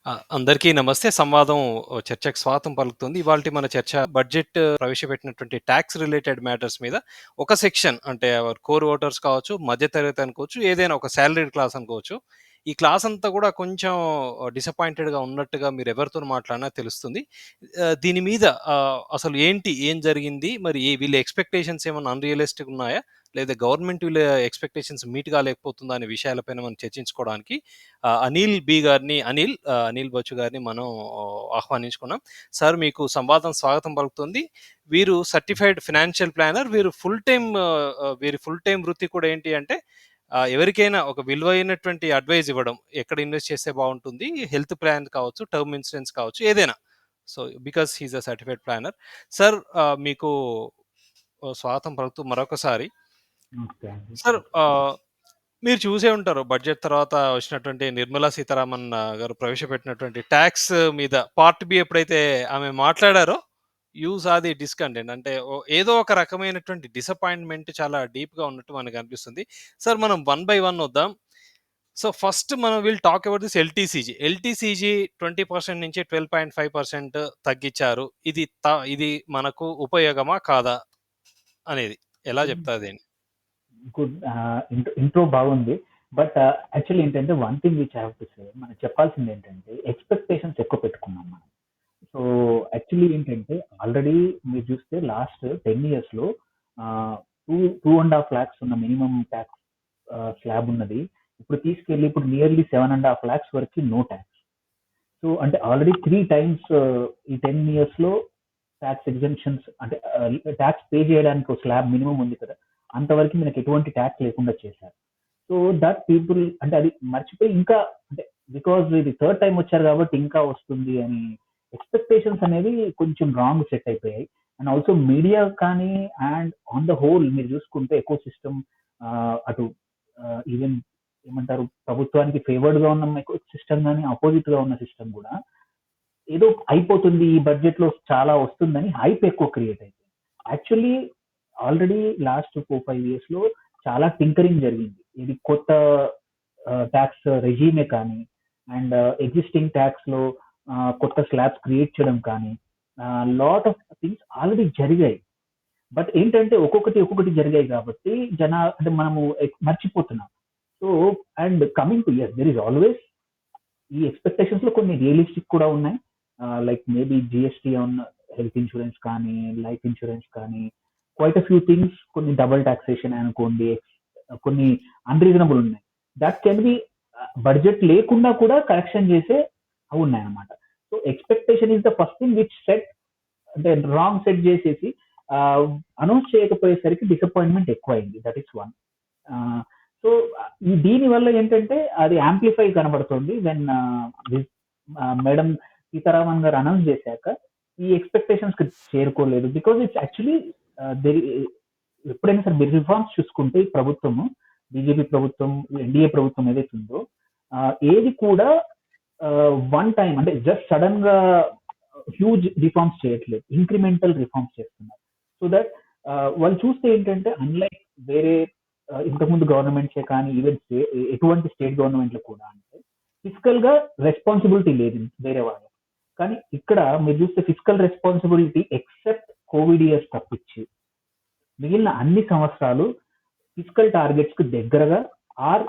అందరికీ నమస్తే. సంవాదం చర్చకు స్వాగతం పలుకుతుంది. ఇవాల్టి మన చర్చ బడ్జెట్ ప్రవేశపెట్టినటువంటి టాక్స్ రిలేటెడ్ మ్యాటర్స్ మీద ఒక సెక్షన్ అంటే కోర్ ఓటర్స్ కావచ్చు, మధ్య తరగతి అనుకోవచ్చు, ఏదైనా ఒక సాలరీడ్ క్లాస్ అనుకోవచ్చు. ఈ క్లాస్ అంతా కూడా కొంచెం డిసప్పాయింటెడ్‌గా ఉన్నట్టుగా మీరెవరితోని మాట్లాడినా తెలుస్తుంది. దీని మీద అసలు ఏంటి? ఏం జరిగింది? మరి వీళ్ళ ఎక్స్‌పెక్టేషన్స్ ఏమన్నా అన్‌రియలిస్టిక్ ఉన్నాయా? లేదా గవర్నమెంట్ వీళ్ళ ఎక్స్‌పెక్టేషన్స్ మీట్ కాలేకపోతుందా అనే విషయాలపైన మనం చర్చించుకోవడానికి అనిల్ బచ్చు గారిని మనం ఆహ్వానించుకున్నాం. సార్ మీకు సంవాదం స్వాగతం పలుకుతుంది. వీరు సర్టిఫైడ్ ఫినాన్షియల్ ప్లానర్. వీరి ఫుల్ టైమ్ వృత్తి కూడా ఏంటి అంటే ఎవరికైనా ఒక విలువైనటువంటి అడ్వైస్ ఇవ్వడం. ఎక్కడ ఇన్వెస్ట్ చేస్తే బాగుంటుంది, హెల్త్ ప్లాన్ కావచ్చు, టర్మ్ ఇన్సూరెన్స్ కావచ్చు, ఏదైనా. So because he's a certified planner. Sir మీకు స్వాగతం పలుకుతూ మరొకసారి. ఓకే అండి. సార్ మీరు చూసే ఉంటారు బడ్జెట్ తర్వాత వచ్చినటువంటి నిర్మలా సీతారామన్ గారు ప్రవేశపెట్టినటువంటి ట్యాక్స్ మీద పార్ట్ బి ఎప్పుడైతే ఆమె మాట్లాడారో యూజ్ ఆది డిస్కంటెంట్ అంటే ఏదో ఒక రకమైనటువంటి డిసప్పాయింట్మెంట్ చాలా డీప్గా ఉన్నట్టు మనకు అనిపిస్తుంది. సార్ మనం వన్ బై వన్ వద్దాం. సో ఫస్ట్ మనం will talk about this LTCG 20% నుంచి 12.5% తగ్గించారు. ఇది మనకు ఉపయోగమా కాదా అనేది ఎలా చెప్తారు దీన్ని? గుడ్. ఇంట్రో బాగుంది. బట్ యాక్చువల్లీ ఏంటంటే one thing which I have to say, మనం చెప్పాల్సింది ఏంటంటే ఎక్స్పెక్టేషన్స్ ఎక్కువ పెట్టుకున్నాం మనం. సో యాక్చువల్లీ ఏంటంటే ఆల్రెడీ మీరు చూస్తే లాస్ట్ 10 years లో 2.5 lakhs ఉన్న మినిమం ట్యాక్స్ స్లాబ్ ఉన్నది. ఇప్పుడు నియర్లీ 7.5 lakhs వరకు నో ట్యాక్స్. సో అంటే ఆల్రెడీ 3 times ఈ 10 years లో ట్యాక్స్ ఎగ్జంప్షన్స్ అంటే ట్యాక్స్ పే చేయడానికి ఒక స్లాబ్ మినిమం ఉంది కదా, అంతవరకు మనకి ఎటువంటి ట్యాక్స్ లేకుండా చేశారు. సో దట్ పీపుల్ అంటే అది మర్చిపోయి ఇంకా అంటే బికాజ్ ఇది థర్డ్ టైం వచ్చారు కాబట్టి ఇంకా వస్తుంది అని ఎక్స్పెక్టేషన్స్ అనేవి కొంచెం రాంగ్ సెట్ అయిపోయాయి. అండ్ ఆల్సో మీడియా కానీ అండ్ ఆన్ ద హోల్ మీరు చూసుకుంటే ఎకో సిస్టమ్ అటు ఈవెన్ ఏమంటారు ప్రభుత్వానికి ఫేవర్డ్ గా ఉన్న ఎకో సిస్టమ్ కానీ ఆపోజిట్ గా ఉన్న సిస్టమ్ కూడా ఏదో అయిపోతుంది ఈ బడ్జెట్ లో చాలా వస్తుందని హైప్ ఎక్కువ క్రియేట్ అయింది. యాక్చువల్లీ ఆల్రెడీ లాస్ట్ 4-5 years లో చాలా టింకరింగ్ జరిగింది. ఇది కొత్త ట్యాక్స్ రెజీమే కానీ అండ్ ఎగ్జిస్టింగ్ ట్యాక్స్ లో కొత్త స్లాబ్స్ క్రియేట్ చేయడం కానీ లాట్ ఆఫ్ థింగ్స్ ఆల్రెడీ జరిగాయి. బట్ ఏంటంటే ఒక్కొక్కటి జరిగాయి కాబట్టి అంటే మనము మర్చిపోతున్నాం. So and coming to year there is always ఈ ఎక్స్పెక్టేషన్స్ లో కొన్ని రియలిస్టిక్ కూడా ఉన్నాయి. Like maybe GST on health insurance కానీ లైఫ్ ఇన్సూరెన్స్ కానీ క్వైట్ అ ఫ్యూ థింగ్స్, కొన్ని డబుల్ టాక్సేషన్ అనుకోండి, కొన్ని అన్రీజనబుల్ ఉన్నాయి. దట్ కెన్ బి బడ్జెట్ లేకుండా కూడా కరెక్షన్ చేసే అవి ఉన్నాయన్నమాట. So expectation is the first thing which set అంటే రాంగ్ సెట్ చేసేసి అనౌన్స్ చేయకపోయేసరికి డిసప్పాయింట్మెంట్ ఎక్కువైంది. That is one. సో దీని వల్ల ఏంటంటే అది యాంప్లిఫై కనబడుతుంది వెన్ మేడం సీతారామన్ గారు అనౌన్స్ చేశాక ఈ ఎక్స్పెక్టేషన్స్ కి చేరుకోలేదు. బికాజ్ ఇట్స్ యాక్చువల్లీ ఎప్పుడైనా సరే మీరు రిఫార్మ్స్ చూసుకుంటే ఈ ప్రభుత్వము, బీజేపీ ప్రభుత్వం, ఎన్డీఏ ప్రభుత్వం ఏదైతే ఉందో ఏది కూడా వన్ టైం అంటే జస్ట్ సడన్ గా హ్యూజ్ రిఫార్మ్స్ చేయట్లేదు, ఇంక్రిమెంటల్ రిఫార్మ్స్ చేస్తున్నారు. సో దట్ వాళ్ళు చూస్తే ఏంటంటే అన్లైక్ వేరే ఇంతకుముందు గవర్నమెంట్సే కానీ ఈవెన్ ఎటువంటి స్టేట్ గవర్నమెంట్లు కూడా అంటే ఫిజికల్ గా రెస్పాన్సిబిలిటీ లేదు వేరే వాళ్ళకి. కానీ ఇక్కడ మీరు చూస్తే fiscal responsibility except Covid years తప్పించి మిగిలిన అన్ని సంవత్సరాలు ఫిజికల్ టార్గెట్స్ కి దగ్గరగా or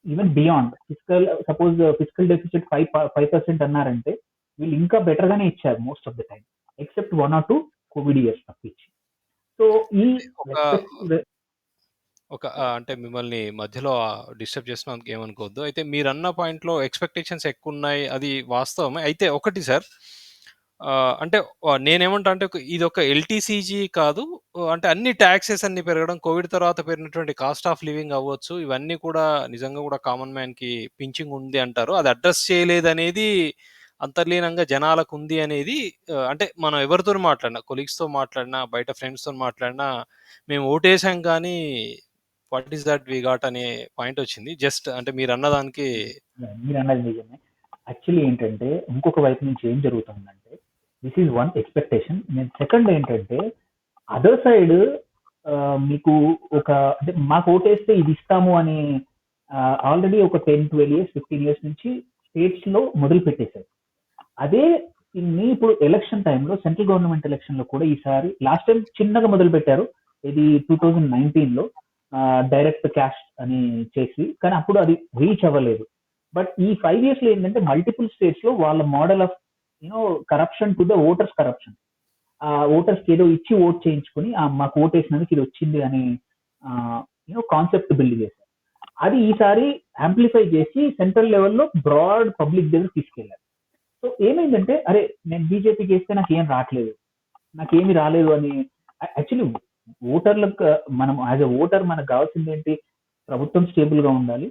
even beyond suppose fiscal deficit 5% అన్నారంటే వీళ్ళు ఇంకా బెటర్ గానే ఇచ్చారు most of the time except 1 or 2 Covid years తప్పించి. సో ఈ అంటే మిమ్మల్ని మధ్యలో డిస్టర్బ్ చేసినందుకు ఏమనుకోవద్దు. అయితే మీరన్న పాయింట్‌లో ఎక్స్‌పెక్టేషన్స్ ఎక్కువున్నాయి. అది వాస్తవమే. అయితే ఒకటి సార్, అంటే నేనేమంటా అంటే ఇదొక ఎల్టీసీజీ కాదు. అంటే అన్ని టాక్సెస్ అన్నీ పెరగడం, కోవిడ్ తర్వాత పెరిగినటువంటి కాస్ట్ ఆఫ్ లివింగ్ అవ్వచ్చు. ఇవన్నీ కూడా నిజంగా కూడా కామన్ మ్యాన్‌కి పించింగ్ ఉంది అంటారు. అది అడ్రెస్ చేయలేదనేది అంతర్లీనంగా జనాలకు ఉంది అనేది అంటే మనం ఎవరితోని మాట్లాడినా, కొలీగ్స్‌తో మాట్లాడినా, బయట ఫ్రెండ్స్‌తోని మాట్లాడినా మేము ఓటేసాం కానీ what is that we got అనే పాయింట్ వచ్చింది. జస్ట్ అంటే మీరన్నదానికి మీరు అన్నది నిజమే. యాక్చువల్లీ ఏంటంటే ఇంకొక వైపు నుంచి ఏం జరుగుతుందంటే దిస్ ఈజ్ వన్ ఎక్స్పెక్టేషన్. నేను సెకండ్ ఏంటంటే అదర్ సైడ్ మీకు ఒక అంటే మాకు ఓటేస్తే ఇది ఇస్తాము అని ఆల్రెడీ ఒక 10-12 years 15 years నుంచి స్టేట్స్ లో మొదలు పెట్టేశారు. అదే దీన్ని ఇప్పుడు ఎలక్షన్ టైంలో సెంట్రల్ గవర్నమెంట్ ఎలక్షన్ లో కూడా ఈసారి లాస్ట్ టైం చిన్నగా మొదలు పెట్టారు. ఇది 2019లో డైరెక్ట్ క్యాష్ అని చేసి, కానీ అప్పుడు అది రీచ్ అవ్వలేదు. బట్ ఈ 5 years లో ఏంటంటే మల్టిపుల్ స్టేట్స్ లో వాళ్ళ model of corruption to the voters corruption, ఆ ఓటర్స్ ఏదో ఇచ్చి ఓట్ చేయించుకుని మాకు ఓట్ వేసినందుకు ఇది వచ్చింది అని కాన్సెప్ట్ బిల్డ్ చేశారు. అది ఈసారి యాంప్లిఫై చేసి సెంట్రల్ లెవెల్లో బ్రాడ్ పబ్లిక్ దగ్గర తీసుకెళ్లారు. సో ఏమైందంటే, అరే నేను బీజేపీకి వేస్తే నాకు ఏం రావట్లేదు, నాకేమి రాలేదు అని. యాక్చువల్లీ ఓటర్లకు మనం యాజ్ ఎ ఓటర్ మనకు కావాల్సింది ఏంటి? ప్రభుత్వం స్టేబుల్ గా ఉండాలి,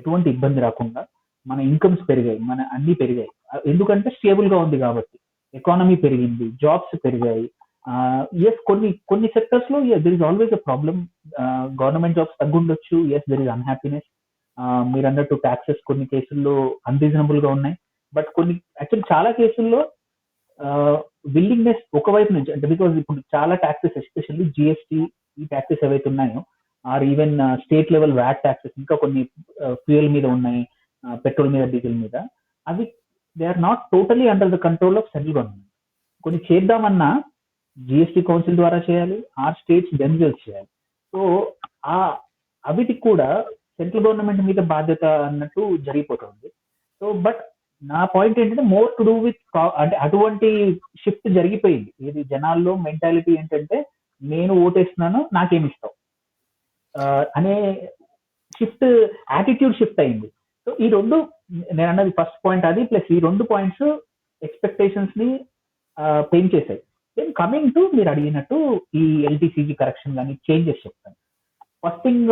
ఎటువంటి ఇబ్బంది రాకుండా, మన ఇన్కమ్స్ పెరిగాయి, మన అన్ని పెరిగాయి. ఎందుకంటే స్టేబుల్ గా ఉంది కాబట్టి. ఎకానమీ పెరిగింది, జాబ్స్ పెరిగాయి. ఎస్, కొన్ని కొన్ని సెక్టర్స్ లో there is always a problem. Government jobs తగ్గుండొచ్చు, ఎస్ దెర్ ఇస్ అన్హ్యాపీనెస్. మీరు అన్నట్టు ట్యాక్సెస్ కొన్ని కేసుల్లో అన్రీజనబుల్ గా ఉన్నాయి. బట్ కొన్ని యాక్చువల్లీ చాలా కేసుల్లో విల్లింగ్నెస్ ఒకవైపు నుంచి, అంటే బికాస్ ఇప్పుడు చాలా ట్యాక్సెస్ ఎస్పెషల్లీ జిఎస్టీ, ఈ ట్యాక్సెస్ ఏవైతే ఉన్నాయో, or even state level VAT taxes, ఇంకా కొన్ని ఫ్యూయల్ మీద ఉన్నాయి, పెట్రోల్ మీద, డీజిల్ మీద, అవి they are not totally under the control of central government. కొన్ని చేద్దామన్నా జిఎస్టీ కౌన్సిల్ ద్వారా చేయాలి, ఆర్ స్టేట్స్ దెమ్సెల్వ్స్ చేయాలి. సో ఆ అవిటికి కూడా సెంట్రల్ గవర్నమెంట్ మీద బాధ్యత అన్నట్టు జరిగిపోతుంది. సో బట్ నా పాయింట్ ఏంటంటే మోర్ టు డూ విత్, అంటే అటువంటి షిఫ్ట్ జరిగిపోయింది. ఇది జనాల్లో మెంటాలిటీ ఏంటంటే, నేను ఓటేస్తున్నాను నాకేమి ఇస్తావు అనే షిఫ్ట్, యాటిట్యూడ్ షిఫ్ట్ అయింది. సో ఈ రెండు, నేను అన్నది ఫస్ట్ పాయింట్ అది, ప్లస్ ఈ రెండు పాయింట్స్ ఎక్స్పెక్టేషన్స్ ని పెంచేసాయి. దెన్ కమింగ్ టు మీరు అడిగినట్టు ఈ ఎల్టీసీజీ కరెక్షన్ కానీ చేంజెస్ చెప్తాను. ఫస్ట్ థింగ్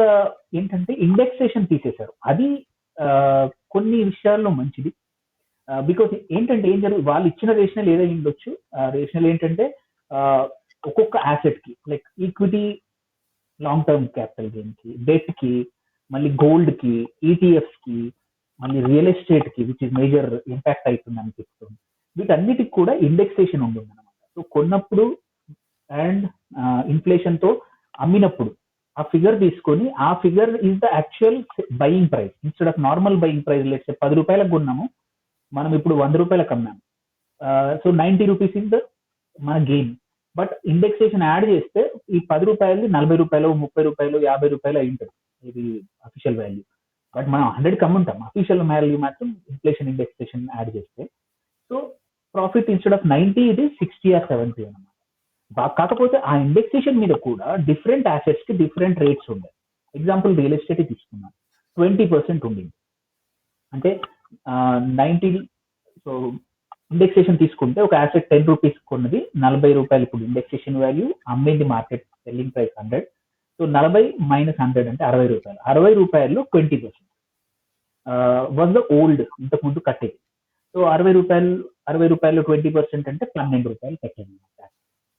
ఏంటంటే ఇండెక్సేషన్ తీసేశారు. అది కొన్ని విషయాల్లో మంచిది. బికాస్ ఏంటంటే ఏం జరుగు, వాళ్ళు ఇచ్చిన రేషనల్ ఏదై ఉండొచ్చు. రేషనల్ ఏంటంటే ఒక్కొక్క యాసెట్ కి, like equity, long term capital gain కి, డెట్ కి, మళ్ళీ గోల్డ్ కి, ఈటీఎఫ్స్ కి, మళ్ళీ రియల్ ఎస్టేట్ కి, విచ్ ఇస్ మేజర్ ఇంపాక్ట్ అవుతుంది అనిపిస్తుంది. వీటన్నిటికి కూడా ఇండెక్సేషన్ ఉంటుంది అనమాట. సో కొన్నప్పుడు అండ్ ఇన్ఫ్లేషన్ తో అమ్మినప్పుడు ఆ ఫిగర్ తీసుకొని, ఆ figure is the actual buying price instead of normal buying price. Let's 10 రూపాయలకు కొన్నాము, మనం ఇప్పుడు 100 రూపాయలకు అమ్మాము. సో 90 రూపీస్ ఇస్ ద మన గెయిన్. బట్ ఇండెక్సేషన్ యాడ్ చేస్తే ఈ 10 రూపాయలు 40 రూపాయలు, 30 రూపాయలు, 50 రూపాయలు అయి ఉంటుంది ఇది అఫీషియల్ వాల్యూ. బట్ మనం 100కి అమ్ముంటాం, అఫీషియల్ వాల్యూ మాత్రం ఇన్ఫ్లేషన్ ఇండెక్సేషన్ యాడ్ చేస్తే. సో ప్రాఫిట్ ఇన్స్టెడ్ ఆఫ్ 90 ఇది 60 or 70 అనమాట. కాకపోతే ఆ ఇండెక్సేషన్ మీద కూడా డిఫరెంట్ యాసెట్స్ కి డిఫరెంట్ రేట్స్ ఉన్నాయి. ఎగ్జాంపుల్ రియల్ ఎస్టేట్ తీసుకున్నాం, 20% ఉండింది. అంటే 90, సో ఇండెక్సేషన్ తీసుకుంటే ఒక యాసెట్ 10 రూపీస్ కొన్నది 40 రూపాయలు ఇప్పుడు ఇండెక్సేషన్ వాల్యూ, అమ్మేది మార్కెట్ సెల్లింగ్ ప్రైస్ 100. సో 40 - 100 అంటే 60 రూపాయలు. 60 రూపాయల్లో 20% వాజ్ ద ఓల్డ్, ఇంతకు ముందు కట్టేది. సో 60 రూపాయలు 20% అంటే 12 రూపాయలు కట్టేది.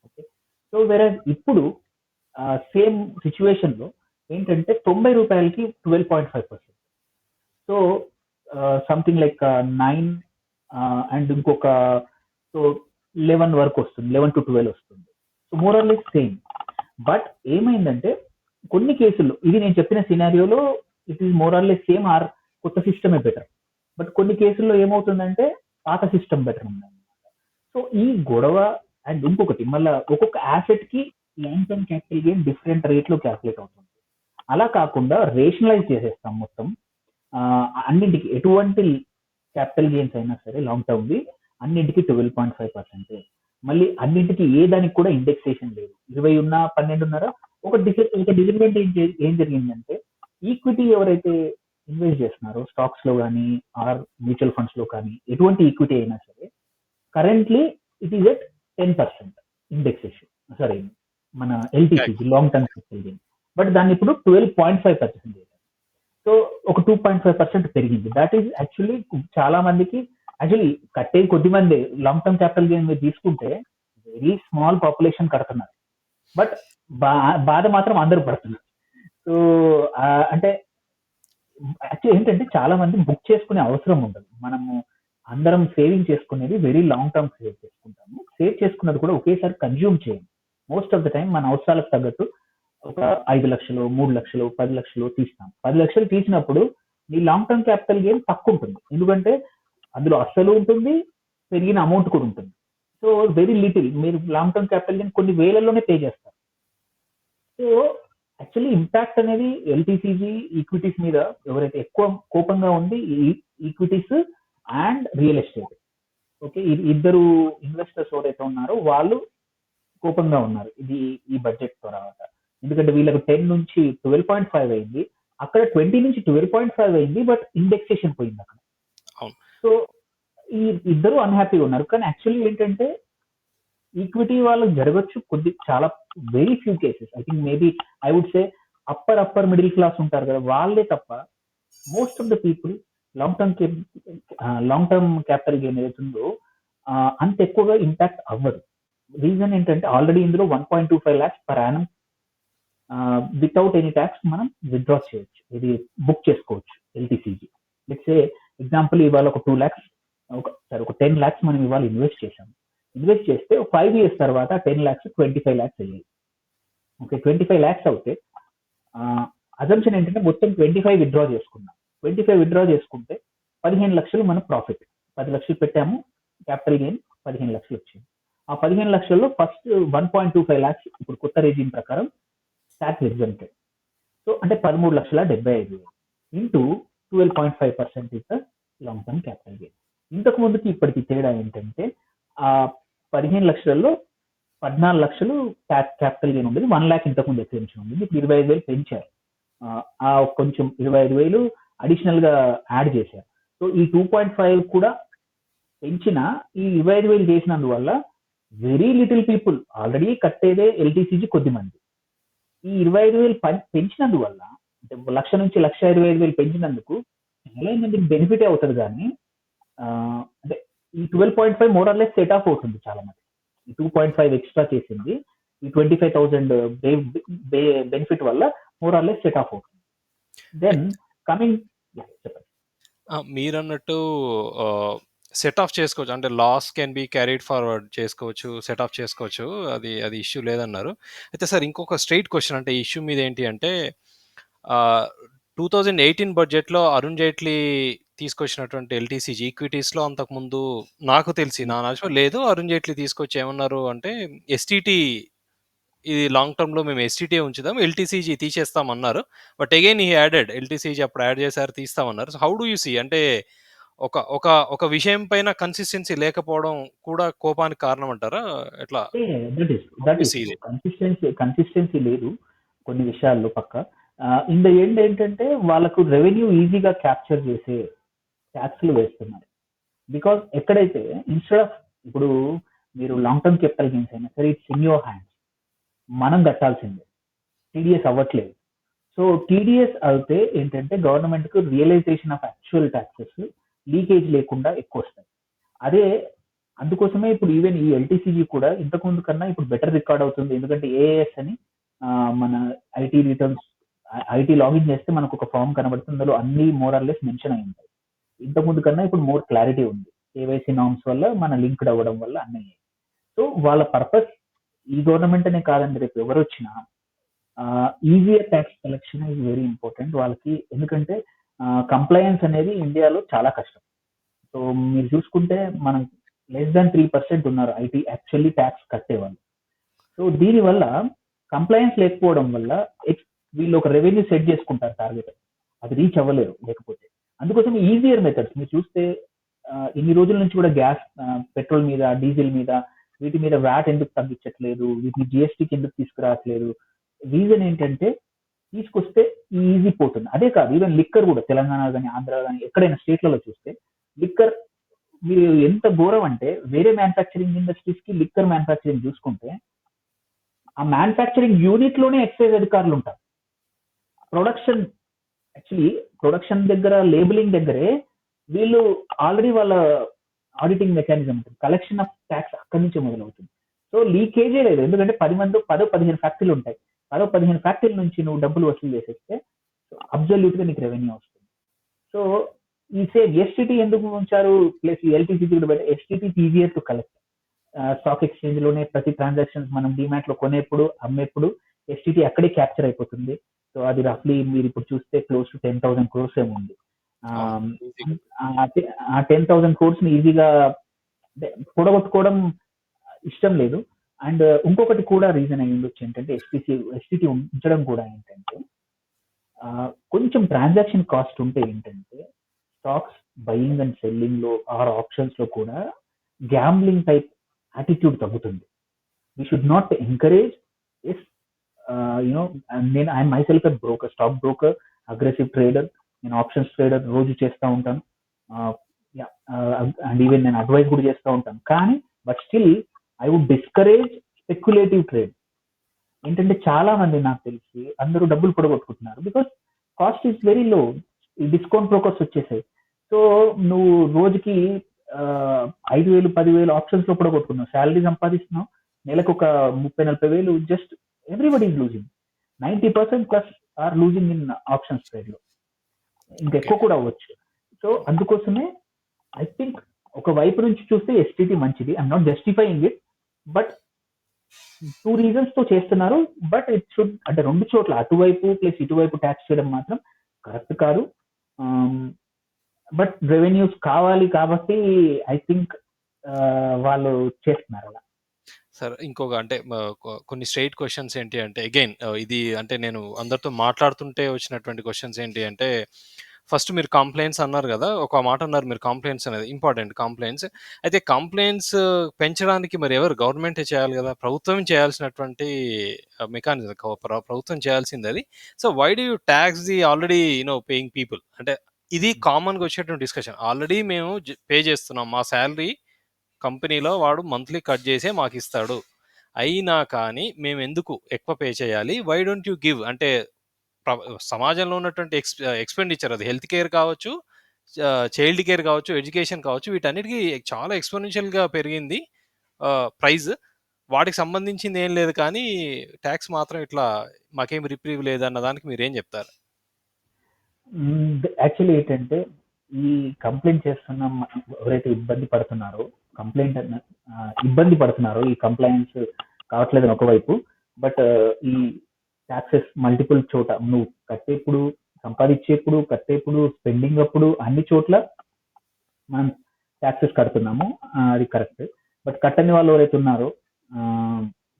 ఓకే. సో వేరే ఇప్పుడు సేమ్ సిచ్యువేషన్ లో ఏంటంటే 90 రూపాయలకి 12.5%. సో సంథింగ్ లైక్ 9 అండ్ ఇంకొక, సో 11 వరకు వస్తుంది, 11 to 12 వస్తుంది. So more or less same. But ఏమైందంటే కొన్ని కేసుల్లో, ఇది నేను చెప్పిన సినారియోలో it is more or less same, or కొత్త సిస్టమే బెటర్. బట్ కొన్ని కేసుల్లో ఏమవుతుందంటే పాత సిస్టమ్ బెటర్ ఉంది. సో ఈ గొడవ, అండ్ ఇంకొకటి మళ్ళీ ఒక్కొక్క యాసెట్ కి long term capital gain different rate లో క్యాల్కులేట్ అవుతుంది. అలా కాకుండా రేషనలైజ్ చేసేస్తాం మొత్తం. అన్నింటికి ఎటువంటి క్యాపిటల్ గెయిన్స్ అయినా సరే లాంగ్ టర్మ్ వి అన్నింటికి 12.5%. మళ్ళీ అన్నింటికి ఏ దానికి కూడా ఇండెక్సేషన్ లేదు. 20 ఉన్నా 12 ఉన్నారా. ఒక డిసడ్వాంటేజ్ ఏం జరిగిందంటే, ఈక్విటీ ఎవరైతే ఇన్వెస్ట్ చేస్తున్నారో స్టాక్స్ లో కానీ ఆర్ మ్యూచువల్ ఫండ్స్ లో కానీ, ఎటువంటి ఈక్విటీ అయినా సరే, currently it is at 10% indexation, sorry మన LTC long term capital gain. But దాన్ని ఇప్పుడు 12.5% చేశారు. సో ఒక 2.5% పెరిగింది. దాట్ ఈస్ యాక్చువల్లీ చాలా మందికి, యాక్చువల్లీ కట్టేది కొద్ది మంది. లాంగ్ టర్మ్ క్యాపిటల్ గెయిన్ మీరు తీసుకుంటే వెరీ స్మాల్ పాపులేషన్ కడుతున్నారు, బట్ బాధ మాత్రం అందరూ పడుతున్నారు. సో అంటే యాక్చువల్లీ ఏంటంటే చాలా మంది బుక్ చేసుకునే అవసరం ఉండదు. మనము అందరం సేవింగ్ చేసుకునేది వెరీ లాంగ్ టర్మ్ సేవ్ చేసుకుంటాము. సేవ్ చేసుకున్నది కూడా ఒకేసారి కన్జ్యూమ్ చేయండి. మోస్ట్ ఆఫ్ ద టైం మన అవసరాలకు తగ్గట్టు ఒక 5 లక్షలు, 3 లక్షలు, 10 లక్షలు తీస్తాం. 10 లక్షలు తీసినప్పుడు మీ లాంగ్ టర్మ్ క్యాపిటల్ గెయిన్ తక్కువ ఉంటుంది. ఎందుకంటే అందులో అస్సలు ఉంటుంది, పెరిగిన అమౌంట్ కూడా ఉంటుంది. సో వెరీ లిటిల్ మీరు లాంగ్ టర్మ్ క్యాపిటల్ గెయిన్ కొన్ని వేలల్లోనే పే చేస్తారు. సో యాక్చువల్లీ ఇంపాక్ట్ అనేది ఎల్టీసీజీ ఈక్విటీస్ మీద ఎవరైతే ఎక్కువ కోపంగా ఉంది equities and real estate. Okay, ఇద్దరు ఇన్వెస్టర్స్ ఎవరైతే ఉన్నారో వాళ్ళు కోపంగా ఉన్నారు ఇది ఈ బడ్జెట్ తర్వాత. ఎందుకంటే వీళ్ళకి 10 నుంచి 12.5 అయింది, అక్కడ 20 నుంచి 12.5 అయింది, బట్ ఇండెక్సేషన్ పోయింది అక్కడ. అవును. సో ఈ ఇద్దరు అన్హ్యాపీగా ఉన్నారు. కానీ యాక్చువల్లీ ఏంటంటే ఈక్విటీ వాళ్ళకి జరగచ్చు కొద్ది చాలా very few cases. I think maybe I would say upper middle class ఉంటారు కదా వాళ్ళే తప్ప most of the people long term capital gain ఏదైతుందో అంత ఎక్కువగా ఇంపాక్ట్ అవ్వదు. రీజన్ ఏంటంటే ఆల్రెడీ ఇందులో 1.25 lakhs per annum without any tax మనం విత్డ్రా చేయొచ్చు, ఇది బుక్ చేసుకోవచ్చు ఎల్టీసీజీ. లెట్స్ ఎగ్జాంపుల్ ఇవాళ ఒక 2 lakhs ఒక 10 lakhs మనం ఇవాళ ఇన్వెస్ట్ చేసాం. ఇన్వెస్ట్ చేస్తే 5 years తర్వాత 10 lakhs 25 lakhs అయ్యాయి. ఓకే, 25 lakhs అవుతే అజంప్షన్ ఏంటంటే మొత్తం 25 విత్డ్రా చేసుకున్నాం. 25 విత్డ్రా చేసుకుంటే 15 లక్షలు మన ప్రాఫిట్. 10 లక్షలు పెట్టాము, క్యాపిటల్ గెయిన్ 15 లక్షలు వచ్చింది. ఆ 15 లక్షల్లో ఫస్ట్ 1.25 lakhs ఇప్పుడు కొత్త రెజ్యూమ్ ప్రకారం ట్యాక్స్ ఎగ్జంప్టెడ్. సో అంటే 13,75,000 into 12.5% is the long term capital gain. ఇంతకు ముందుకి ఇప్పటికి తేడా ఏంటంటే ఆ 15 లక్షలలో 14 లక్షలు క్యాపిటల్ గెయిన్ ఉండేది, 1 lakh ఇంతకు ముందు ఎక్స్టెన్షన్ ఉండేది, ఇప్పుడు 25,000 పెంచారు. ఆ కొంచెం 25,000 అడిషనల్ గా యాడ్ చేశారు. సో ఈ 2.5 కూడా పెంచిన ఈ 25,000 చేసినందువల్ల వెరీ లిటిల్ పీపుల్ ఆల్రెడీ కట్టేదే ఎల్టీసీజీ కొద్ది మంది. ఈ 25,000 పెంచినందువల్ల అంటే 1,00,000 నుంచి 1,25,000 పెంచినందుకు చాలా మందికి బెనిఫిట్ అవుతుంది. కానీ అంటే ఈ 12.5 more or less set off అవుతుంది చాలా మంది. ఈ 2.5 ఎక్స్ట్రా చేసింది ఈ 25,000 బెనిఫిట్ వల్ల more or less set off అవుతుంది. దెన్ కమింగ్ చెప్పండి. మీరన్నట్టు సెట్ ఆఫ్ చేసుకోవచ్చు, అంటే loss can be carried forward చేసుకోవచ్చు, సెట్ ఆఫ్ చేసుకోవచ్చు, అది ఇష్యూ లేదన్నారు. అయితే సార్ ఇంకొక స్ట్రైట్ క్వశ్చన్, అంటే ఈ ఇష్యూ మీద ఏంటి అంటే 2018 బడ్జెట్లో అరుణ్ జైట్లీ తీసుకొచ్చినటువంటి ఎల్టీసీజీ ఈక్విటీస్లో అంతకుముందు నాకు తెలిసి నా నాశనం లేదు, అరుణ్ జైట్లీ తీసుకొచ్చి ఏమన్నారు అంటే ఎస్టీటీ ఇది లాంగ్ టర్మ్లో మేము ఎస్టీటీ ఉంచుదాం, ఎల్టీసీజీ తీసేస్తామన్నారు. బట్ అగైన్ ఈ యాడెడ్ ఎల్టీసీజీ అప్పుడు యాడ్ చేశారు, తీస్తామన్నారు. So how do you see, అంటే ఒక ఒక ఒక విషయం పైన కన్సిస్టెన్సీ లేకపోవడం కూడా కోపానికి కారణం అంటారా? ఎట్లా కన్సిస్టెన్సీ లేదు కొన్ని విషయాల్లో పక్క. ఇన్ ద ఎండ్ ఏంటంటే వాళ్ళకు రెవెన్యూ ఈజీగా క్యాప్చర్ చేసే ట్యాక్స్లు వేస్తున్నారు. బికాస్ ఎక్కడైతే ఇన్స్టెడ్ ఆఫ్ ఇప్పుడు మీరు లాంగ్ టర్మ్ క్యాపిటల్ గెయిన్స్ అయినా సరే ఇట్స్ ఇన్ యువర్ హ్యాండ్స్, మనం కట్టాల్సిందే, టీడీఎస్ అవ్వట్లేదు. సో టీడీఎస్ అయితే ఏంటంటే గవర్నమెంట్ కు realisation of actual taxes leakage లేకుండా ఎక్కువ వస్తాయి. అదే అందుకోసమే ఇప్పుడు ఈవెన్ ఈ ఎల్టీసీజీ కూడా ఇంతకు ముందు కన్నా ఇప్పుడు బెటర్ రికార్డ్ అవుతుంది. ఎందుకంటే ఏఎస్ అని మన ఐటీ రిటర్న్స్ ఐటీ లాగిన్ చేస్తే మనకు ఒక ఫామ్ కనబడుతుంది, అందులో అన్ని మోర్ ఆర్ లెస్ మెన్షన్ అయి ఉంటాయి. ఇంతకు ముందు కన్నా ఇప్పుడు మోర్ క్లారిటీ ఉంది కేవైసీ నామ్స్ వల్ల, మన లింక్డ్ అవ్వడం వల్ల అన్నీ. సో వాళ్ళ పర్పస్ ఈ గవర్నమెంట్ అనే కాదండి, రేపు ఎవరు వచ్చినా easier tax collection is very important వాళ్ళకి. ఎందుకంటే కంప్లయన్స్ అనేది ఇండియాలో చాలా కష్టం. సో మీరు చూసుకుంటే మనం లెస్ దాన్ 3% ఉన్నారు ఐటీ యాక్చువల్లీ ట్యాక్స్ కట్టేవాళ్ళు. సో దీనివల్ల కంప్లయన్స్ లేకపోవడం వల్ల వీళ్ళు ఒక రెవెన్యూ సెట్ చేసుకుంటారు టార్గెట్, అది రీచ్ అవ్వలేరు లేకపోతే. అందుకోసం ఈజియర్ మెథడ్స్ మీరు చూస్తే ఇన్ని రోజుల నుంచి కూడా గ్యాస్, పెట్రోల్ మీద, డీజిల్ మీద, వీటి మీద వ్యాట్ ఎందుకు తగ్గించట్లేదు, వీటిని జిఎస్టీకి ఎందుకు తీసుకురావట్లేదు? రీజన్ ఏంటంటే తీసుకొస్తే ఈజీ పోతుంది. అదే కాదు, ఈవెన్ లిక్కర్ కూడా తెలంగాణ కానీ ఆంధ్ర కానీ ఎక్కడైనా స్టేట్లలో చూస్తే లిక్కర్ మీరు ఎంత ఘోరం అంటే వేరే మ్యానుఫ్యాక్చరింగ్ ఇండస్ట్రీస్ కి లిక్కర్ మ్యానుఫ్యాక్చరింగ్ చూసుకుంటే ఆ మ్యానుఫ్యాక్చరింగ్ యూనిట్ లోనే ఎక్సైజ్ అధికారులు ఉంటారు. ప్రొడక్షన్ దగ్గర, లేబులింగ్ దగ్గరే వీళ్ళు ఆల్రెడీ వాళ్ళ ఆడిటింగ్ మెకానిజం ఉంటుంది, కలెక్షన్ ఆఫ్ ట్యాక్స్ అక్కడి నుంచే మొదలవుతుంది. సో లీకేజే లేదు, ఎందుకంటే 10-15 ఫ్యాక్టరీలు ఉంటాయి, 10-15 ఫ్యాక్టరీల నుంచి నువ్వు డబ్బులు వసూలు చేసేస్తే అబ్జల్యూట్ గా నీకు రెవెన్యూ వస్తుంది. సో ఈ సేమ్ ఎస్టీటీ ఎందుకు ఉంచారు ప్లస్ ఎల్టీసీటీ కూడా బయట, STT easier to collect. Stock exchange లోనే ప్రతి ట్రాన్సాక్షన్ మనం డిమాట్ లో కొనేప్పుడు అమ్మేప్పుడు ఎస్టీటీ అక్కడే క్యాప్చర్ అయిపోతుంది. సో అది రఫ్లీ మీరు ఇప్పుడు చూస్తే క్లోజ్ టు 10,000 crores ఏమో ఉంది. ఆ 10,000 crores ని ఈజీగా అంటే పొడగొట్టుకోవడం ఇష్టం లేదు. అండ్ ఇంకొకటి కూడా రీజన్ అయ్యి ఉండొచ్చు ఏంటంటే ఎస్టిటి ఉంచడం కూడా ఏంటంటే కొంచెం ట్రాన్సాక్షన్ కాస్ట్ ఉంటే ఏంటంటే స్టాక్స్ బయింగ్ అండ్ సెల్లింగ్ లో ఆర్ ఆప్షన్స్ లో కూడా గ్యాంబ్లింగ్ టైప్ యాటిట్యూడ్ తగ్గుతుంది. We should not encourage if you know నేను I myself a broker, stock broker, aggressive trader, నేను ఆప్షన్స్ ట్రేడర్ రోజు చేస్తూ ఉంటాను. అండ్ ఈవెన్ నేను అడ్వైస్ కూడా చేస్తూ ఉంటాను. కానీ but still I would discourage speculative trade. ఏంటంటే చాలా మంది నాకు తెలిసి అందరూ డబ్బులు పొడగొట్టుకుంటున్నారు because cost is very low. ఈ డిస్కౌంట్ బ్రోకర్స్ వచ్చేసాయి. సో నువ్వు రోజుకి 5,000 10,000 ఆప్షన్స్ లో పొడగొట్టుకున్నావు, శాలరీ సంపాదిస్తున్నావు, నెలకు ఒక 30,000 40,000, just everybody is losing. 90% plus are losing in options trade లో, ఇంకా ఓకే. ఎక్కువ కూడా అవ్వచ్చు. సో అందుకోసమే ఐ థింక్ ఒక వైపు నుంచి చూస్తే ఎస్టిటి మంచిది. I'm not justifying it, but 2 reasons తో చేస్తున్నారు. బట్ ఇట్ షుడ్ అంటే 2 చోట్ల అటువైపు ప్లస్ ఇటువైపు ట్యాక్స్ చేయడం మాత్రం కరెక్ట్ కాదు. బట్ రెవెన్యూస్ కావాలి కాబట్టి ఐ థింక్ వాళ్ళు చేస్తున్నారు అలా. సార్ ఇంకొక అంటే కొన్ని స్ట్రెయిట్ క్వశ్చన్స్ ఏంటి అంటే అగైన్ ఇది అంటే నేను అందరితో మాట్లాడుతుంటే వచ్చినటువంటి క్వశ్చన్స్ ఏంటి అంటే ఫస్ట్ మీరు కంప్లైంట్స్ అన్నారు కదా, ఒక మాట అన్నారు మీరు, కంప్లైంట్స్ అనేది ఇంపార్టెంట్. కంప్లైంట్స్ అయితే కంప్లైంట్స్ పెంచడానికి మరి ఎవరు, గవర్నమెంటే చేయాలి కదా, ప్రభుత్వం చేయాల్సినటువంటి మెకానిజం, ప్రభుత్వం చేయాల్సింది అది. So why do you tax the already paying people? అంటే ఇది కామన్గా వచ్చేటువంటి డిస్కషన్. ఆల్రెడీ మేము పే చేస్తున్నాం, మా శాలరీ కంపెనీలో వాడు మంత్లీ కట్ చేసే మాకు ఇస్తాడు, అయినా కానీ మేము ఎందుకు ఎక్కువ పే చేయాలి, వై డోంట్ యూ గివ్ అంటే సమాజంలో ఉన్నటువంటి ఎక్స్పెండిచర్, అది హెల్త్ కేర్ కావచ్చు, చైల్డ్ కేర్ కావచ్చు, ఎడ్యుకేషన్ కావచ్చు, వీటన్నిటికీ చాలా ఎక్స్పోనెన్షియల్గా పెరిగింది ప్రైస్. వాటికి సంబంధించింది ఏం లేదు, కానీ ట్యాక్స్ మాత్రం ఇట్లా మాకేం రిప్రీవ్ లేదన్న దానికి మీరు ఏం చెప్తారు? యాక్చువల్లీ ఏంటంటే ఈ కంప్లైంట్ చేస్తున్న ఎవరైతే ఇబ్బంది పడుతున్నారో, కంప్లైంట్ ఇబ్బంది పడుతున్నారో, ఈ కంప్లైంట్స్ కావట్లేదని ఒకవైపు, బట్ ఈ ట్యాక్సెస్ మల్టిపుల్ చోట నువ్వు కట్టేప్పుడు, సంపాదించేప్పుడు, కట్టేప్పుడు, స్పెండింగ్ అప్పుడు అన్ని చోట్ల మనం ట్యాక్సెస్ కడుతున్నాము. అది కరెక్ట్. బట్ కట్టని వాళ్ళు ఎవరైతే ఉన్నారో,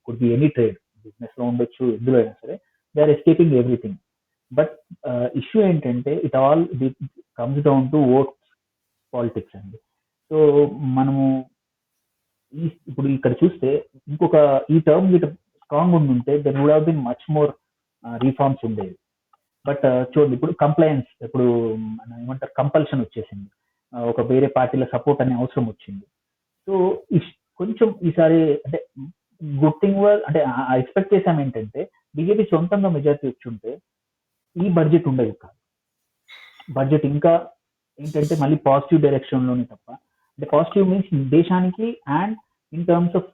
could be any trade, business లో ఉండొచ్చు, ఎందులో అయినా సరే, they are escaping everything. But issue ఏంటంటే it all comes down to votes politics అండి. సో మనము ఇప్పుడు ఇక్కడ చూస్తే ఇంకొక ఈ టర్మ్ గిట్ స్ట్రాంగ్ ఉండుంటే then would have been much more reforms ఉండేవి. బట్ చూడండి ఇప్పుడు కంప్లైన్స్, ఇప్పుడు మనం ఏమంటారు, కంపల్షన్ వచ్చేసింది. ఒక వేరే పార్టీల సపోర్ట్ అనే అవసరం వచ్చింది. సో కొంచెం ఈసారి అంటే గుడ్ థింగ్ అంటే ఎక్స్పెక్ట్ చేసాం ఏంటంటే బీజేపీ సొంతంగా మెజారిటీ వచ్చి ఉంటే ఈ బడ్జెట్ ఉండేది కాదు. బడ్జెట్ ఇంకా ఏంటంటే మళ్ళీ పాజిటివ్ డైరెక్షన్ లోనే తప్ప, అంటే పాజిటివ్ మీన్స్ దేశానికి అండ్ ఇన్ టర్మ్స్ ఆఫ్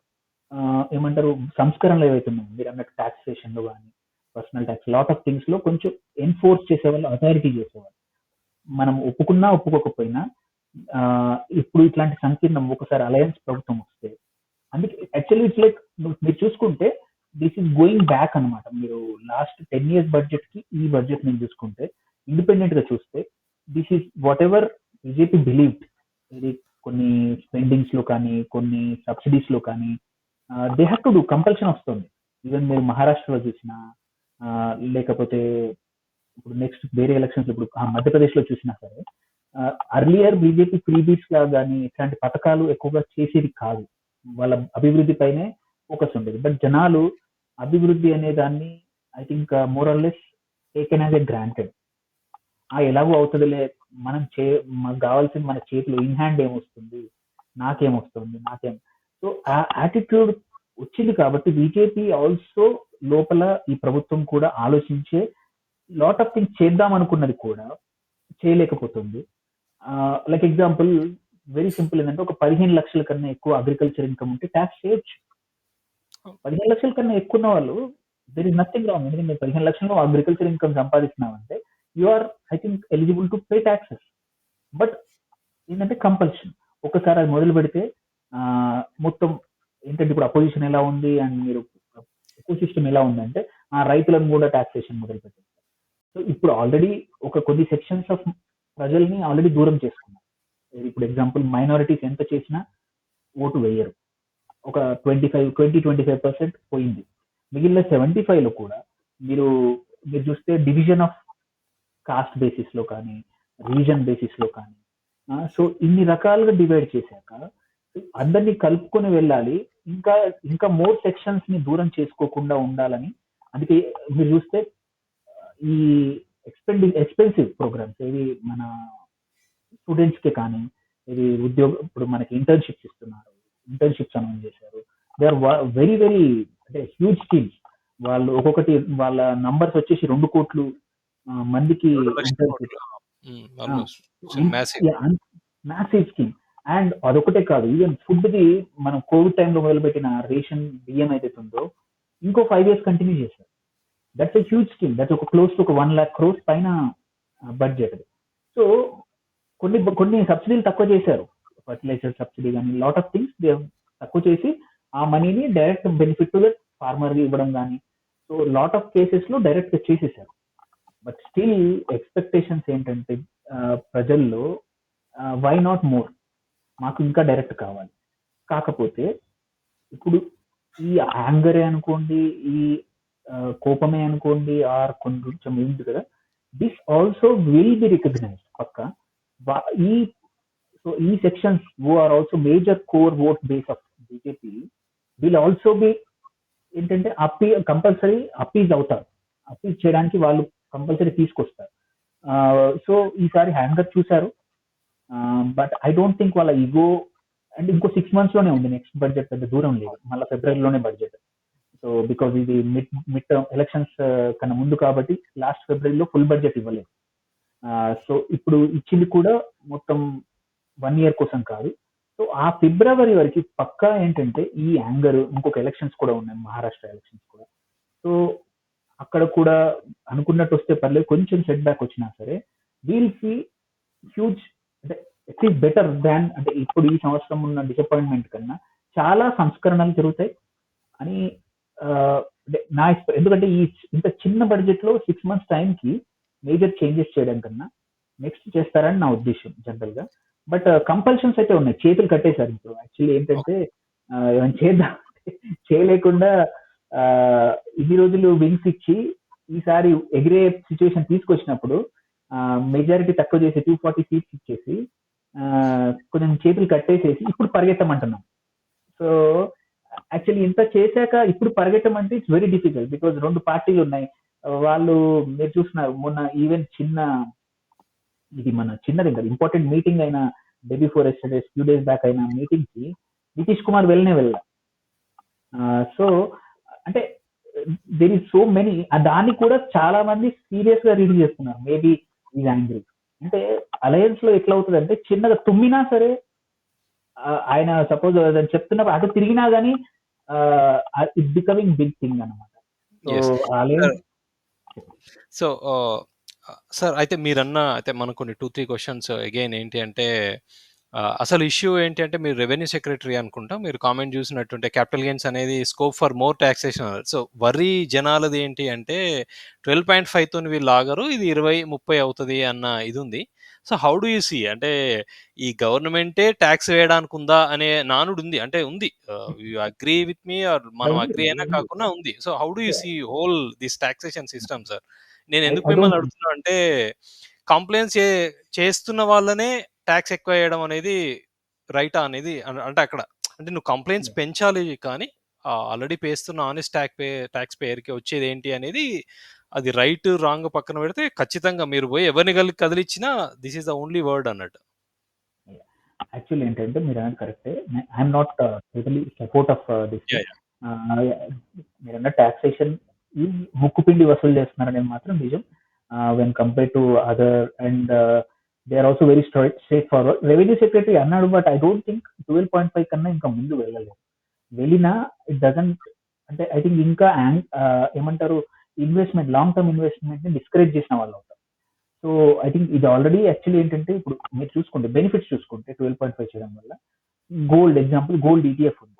ఏమంటారు సంస్కరణలు ఏవైతే ఉన్నాయో మీరు అన్నట్టు టాక్సేషన్ లో కానీ, personal tax, lot of things లో కొంచెం ఎన్ఫోర్స్ చేసేవాళ్ళు, అథారిటీ చేసేవాళ్ళు. మనం ఒప్పుకున్నా ఒప్పుకోకపోయినా ఇప్పుడు ఇట్లాంటి సంకీర్ణం ఒకసారి అలయన్స్ ప్రభుత్వం వస్తే, అందుకే యాక్చువల్లీ ఇట్స్ లైక్ మీరు చూసుకుంటే దిస్ ఈస్ గోయింగ్ బ్యాక్ అనమాట. మీరు లాస్ట్ 10 years బడ్జెట్ కి ఈ బడ్జెట్ నేను చూసుకుంటే, ఇండిపెండెంట్ గా చూస్తే this is what ever BJP believed. ఇది కొన్ని స్పెండింగ్స్ లో కానీ, కొన్ని సబ్సిడీస్ లో కానీ they have to do, compulsion వస్తుంది. ఈవెన్ మీరు మహారాష్ట్రలో చూసినా, లేకపోతే ఇప్పుడు నెక్స్ట్ వేరే ఎలక్షన్స్ ఇప్పుడు మధ్యప్రదేశ్ లో చూసినా సరే, అర్లియర్ బీజేపీ ఫ్రీ బీట్స్ లా కానీ ఇట్లాంటి పథకాలు ఎక్కువగా చేసేది కాదు. వాళ్ళ అభివృద్ధి పైనే ఫోకస్ ఉండేది. బట్ జనాలు అభివృద్ధి అనే దాన్ని I think more or less taken as a granted. ఎలాగో అవుతుందిలే, మనం మనకు కావాల్సింది మన చేతిలో ఇన్ హ్యాండ్ ఏమొస్తుంది, నాకేమొస్తుంది, నాకేం. సో ఆ యాటిట్యూడ్ వచ్చింది కాబట్టి బీజేపీ ఆల్సో లోపల ఈ ప్రభుత్వం కూడా ఆలోచించే లాట్ ఆఫ్ థింగ్స్ చేద్దాం అనుకున్నది కూడా చేయలేకపోతుంది. లైక్ ఎగ్జాంపుల్ వెరీ సింపుల్ ఏంటంటే ఒక 15 లక్షల కన్నా ఎక్కువ అగ్రికల్చర్ ఇన్కమ్ ఉంటే ట్యాక్స్ చేయొచ్చు. 15 లక్షల కన్నా ఎక్కువ ఉన్న వాళ్ళు దెర్ ఇస్ నథింగ్ రాంగ్. ఎందుకంటే 15 లక్షలు అగ్రికల్చర్ ఇన్కమ్ సంపాదిస్తున్నామంటే you are I think eligible to pay taxes. But ఏంటంటే కంపల్షన్. ఒకసారి అది మొదలు పెడితే మొత్తం ఏంటంటే ఇప్పుడు అపోజిషన్ ఎలా ఉంది అండ్ మీరు ఎకో సిస్టమ్ ఎలా ఉందంటే ఆ రైతులను కూడా టాక్సేషన్ మొదలు పెట్టారు. సో ఇప్పుడు ఆల్రెడీ ఒక కొన్ని సెక్షన్స్ ఆఫ్ ప్రజల్ని ఆల్రెడీ దూరం చేసుకున్నారు. ఇప్పుడు ఎగ్జాంపుల్ మైనారిటీస్ ఎంత చేసినా ఓటు వేయరు. ఒక 20-25% పోయింది. మిగిలిన 75లో కూడా మీరు మీరు చూస్తే డివిజన్ ఆఫ్ కాస్ట్ బేసిస్ లో కానీ, రీజన్ బేసిస్ లో కానీ, సో ఇన్ని రకాలుగా డివైడ్ చేశాక అందరినీ కలుపుకొని వెళ్ళాలి. ఇంకా ఇంకా మోర్ సెక్షన్స్ ని దూరం చేసుకోకుండా ఉండాలని. అందుకే మీరు చూస్తే ఈ ఎక్స్పెన్సివ్ ప్రోగ్రామ్స్ ఏవి మన స్టూడెంట్స్ కి కానీ, ఇది ఇప్పుడు మనకి ఇంటర్న్షిప్స్ ఇస్తున్నారు, ఇంటర్న్షిప్స్ అనౌన్స్ చేశారు. దే ఆర్ వెరీ వెరీ అంటే హ్యూజ్ స్కీమ్స్. వాళ్ళు ఒక్కొక్కటి వాళ్ళ నంబర్స్ వచ్చేసి 2 కోట్లు మందికి 2,00,000 ఇంటర్న్షిప్. కోట్లు. Almost massive. Massive scheme. And అదొకటే కాదు, ఈవెన్ ఫుడ్ ది మనం కోవిడ్ టైంలో మొదలుపెట్టిన రేషన్ బియ్యం ఏదైతే ఉందో ఇంకో 5 years కంటిన్యూ చేశారు. That's a huge scheme. That's ఒక క్లోజ్ టు ఒక 1 lakh crores పైన బడ్జెట్ అది. సో కొన్ని కొన్ని సబ్సిడీలు తక్కువ చేశారు. ఫర్టిలైజర్ సబ్సిడీ కానీ లాట్ ఆఫ్ థింగ్స్ తక్కువ చేసి ఆ మనీని direct benefit to the farmer ఇవ్వడం కానీ, సో లాట్ ఆఫ్ కేసెస్ లో డైరెక్ట్ చేసేసారు. బట్ స్టిల్ ఎక్స్పెక్టేషన్స్ ఏంటంటే ప్రజల్లో వై నాట్ మోర్, మాకు ఇంకా డైరెక్ట్ కావాలి. కాకపోతే ఇప్పుడు ఈ యాంగరే అనుకోండి, ఈ కోపమే అనుకోండి, ఆర్ కొంచెం ఏంటి కదా, this also will be recognised పక్క. ఈ సో ఈ sections who are also major core vote base of BJP will also be ఏంటంటే కంపల్సరీ అప్పీజ్ అవుతారు. అప్పీజ్ చేయడానికి వాళ్ళు కంపల్సరీ తీసుకొస్తారు. సో ఈసారి హ్యాంగర్ చూశారు. బట్ ఐ డోంట్ థింక్ వాళ్ళ ఈగో. అండ్ ఇంకో 6 months లోనే ఉంది నెక్స్ట్ బడ్జెట్, పెద్ద దూరం లేదు, మళ్ళీ ఫిబ్రవరిలోనే బడ్జెట్. సో బికాజ్ ఇది మిడ్ టర్మ్ ఎలక్షన్స్ కన్నా ముందు కాబట్టి లాస్ట్ ఫిబ్రవరిలో ఫుల్ బడ్జెట్ ఇవ్వలేదు. సో ఇప్పుడు ఇచ్చింది కూడా మొత్తం 1 year కోసం కాదు. సో ఆ ఫిబ్రవరి వరకు పక్కా ఏంటంటే ఈ యాంగర్, ఇంకొక ఎలక్షన్స్ కూడా ఉన్నాయి, మహారాష్ట్ర ఎలక్షన్స్ కూడా. సో అక్కడ కూడా అనుకున్నట్టు వస్తే పర్లేదు, కొంచెం సెట్ బ్యాక్ వచ్చినా సరే వీల్ సి హ్యూజ్, అంటే ఇట్ బెటర్ దాన్, అంటే ఇప్పుడు ఈ సంవత్సరం ఉన్న డిసప్పాయింట్మెంట్ కన్నా చాలా సంస్కరణలు జరుగుతాయి అని నా ఎందుకంటే ఈ ఇంత చిన్న బడ్జెట్ లో 6 months టైం కి మేజర్ చేంజెస్ చేయడం కన్నా నెక్స్ట్ చేస్తారని నా ఉద్దేశం జనరల్ గా. బట్ కంపల్షన్స్ అయితే ఉన్నాయి, చేతులు కట్టేశారు. ఇప్పుడు యాక్చువల్లీ ఏంటంటే ఏమైనా చేద్దాం చేయలేకుండా ఇన్ని రోజులు వింగ్స్ ఇచ్చి ఈసారి ఎగిరే సిచ్యువేషన్ తీసుకొచ్చినప్పుడు మెజారిటీ తక్కువ చేసి 240 seats ఇచ్చేసి కొంచెం చేతులు కట్టేసేసి ఇప్పుడు పరిగెత్తమంటున్నాం. సో యాక్చువల్లీ ఇంత చేశాక ఇప్పుడు పరిగెట్టమంటే ఇట్స్ వెరీ డిఫికల్ట్, బికాజ్ 2 పార్టీలు ఉన్నాయి. వాళ్ళు మీరు చూస్తున్నారు మొన్న ఈవెన్ ఇది మన చిన్నది కదా, ఇంపార్టెంట్ మీటింగ్ అయిన day before yesterday's few days back అయిన మీటింగ్ కి నితీష్ కుమార్ వెళ్ళనే వెళ్ళ. సో అంటే దేర్ ఇస్ సో మెనీ, దాన్ని కూడా చాలా మంది సీరియస్ గా రీడ్ చేస్తున్నారు. Maybe is angry. అంటే అలయన్స్ లో ఎట్లా అవుతుంది అంటే చిన్నగా తుమ్మినా సరే ఆయన సపోజ్ చెప్తున్నప్పుడు అటు తిరిగినా గానీ ఇట్ బికమింగ్ బిగ్ థింగ్ అనమాట. So alliance. సో సార్ అయితే మీరన్న అయితే మనకు కొన్ని 2-3 క్వశ్చన్స్ అగైన్ ఏంటి అంటే అసలు ఇష్యూ ఏంటి అంటే మీరు రెవెన్యూ సెక్రటరీ అనుకుంటా, మీరు కామెంట్ చూసినట్టుంటే క్యాపిటల్ గెయిన్స్ అనేది scope for more taxation. So వరి జనాలది ఏంటి అంటే 12.5తో వీళ్ళు ఆగరు, ఇది 20-30 అవుతుంది అన్న ఇది ఉంది. So how do you see, అంటే ఈ గవర్నమెంటే ట్యాక్స్ వేయడానికి ఉందా అనే నానుడు ఉంది, అంటే ఉంది. You agree with me or మనం అగ్రీ అయినా కాకుండా ఉంది. So how do you see whole this taxation system sir? నేను ఎందుకు మిమ్మల్ని అడుగుతున్నా అంటే కంప్లైంట్స్ చేస్తున్న వాళ్ళనే ట్యాక్స్ ఎక్కువ వేయడం అనేది రైటా అనేది, అంటే అక్కడ అంటే నువ్వు కంప్లైంట్స్ పెంచాలి కానీ ఆల్రెడీ పేస్తున్న ఆనెస్ట్ ట్యాక్స్ పేయర్కి వచ్చేది ఏంటి అనేది, అది రైట్ రాంగ్ పక్కన పెడితే ఖచ్చితంగా మీరు పోయి ఎవరిని కదిలిచ్చినా this is the only word అన్నట్టు. యాక్చువల్లీ ఏంటంటే మీరు అనేది కరెక్టే. I'm not totally support of this. మీరు అన్న టాక్సేషన్ ముక్కుపిండి వసూలు చేస్తున్నారనేది మాత్రం నిజం. When compare to other and they are also very straightforward. Revenue secretary అన్నాడు, బట్ ఐ డోంట్ థింక్ 12.5 కన్నా ఇంకా ముందు వెళ్ళలేదు. వెళ్ళినా ఇట్ డజంట్, అంటే ఐ థింక్ ఇంకా ఏమంటారు ఇన్వెస్ట్మెంట్, లాంగ్ టర్మ్ ఇన్వెస్ట్మెంట్ ని డిస్కరేజ్ చేసిన వాళ్ళు అవుతారు. సో ఐ థింక్ ఇది ఆల్రెడీ యాక్చువల్లీ ఏంటంటే ఇప్పుడు మీరు చూసుకుంటే బెనిఫిట్స్ చూసుకుంటే 12.5 చేయడం వల్ల గోల్డ్ ఎగ్జాంపుల్, గోల్డ్ ఈటీఎఫ్ ఉంది.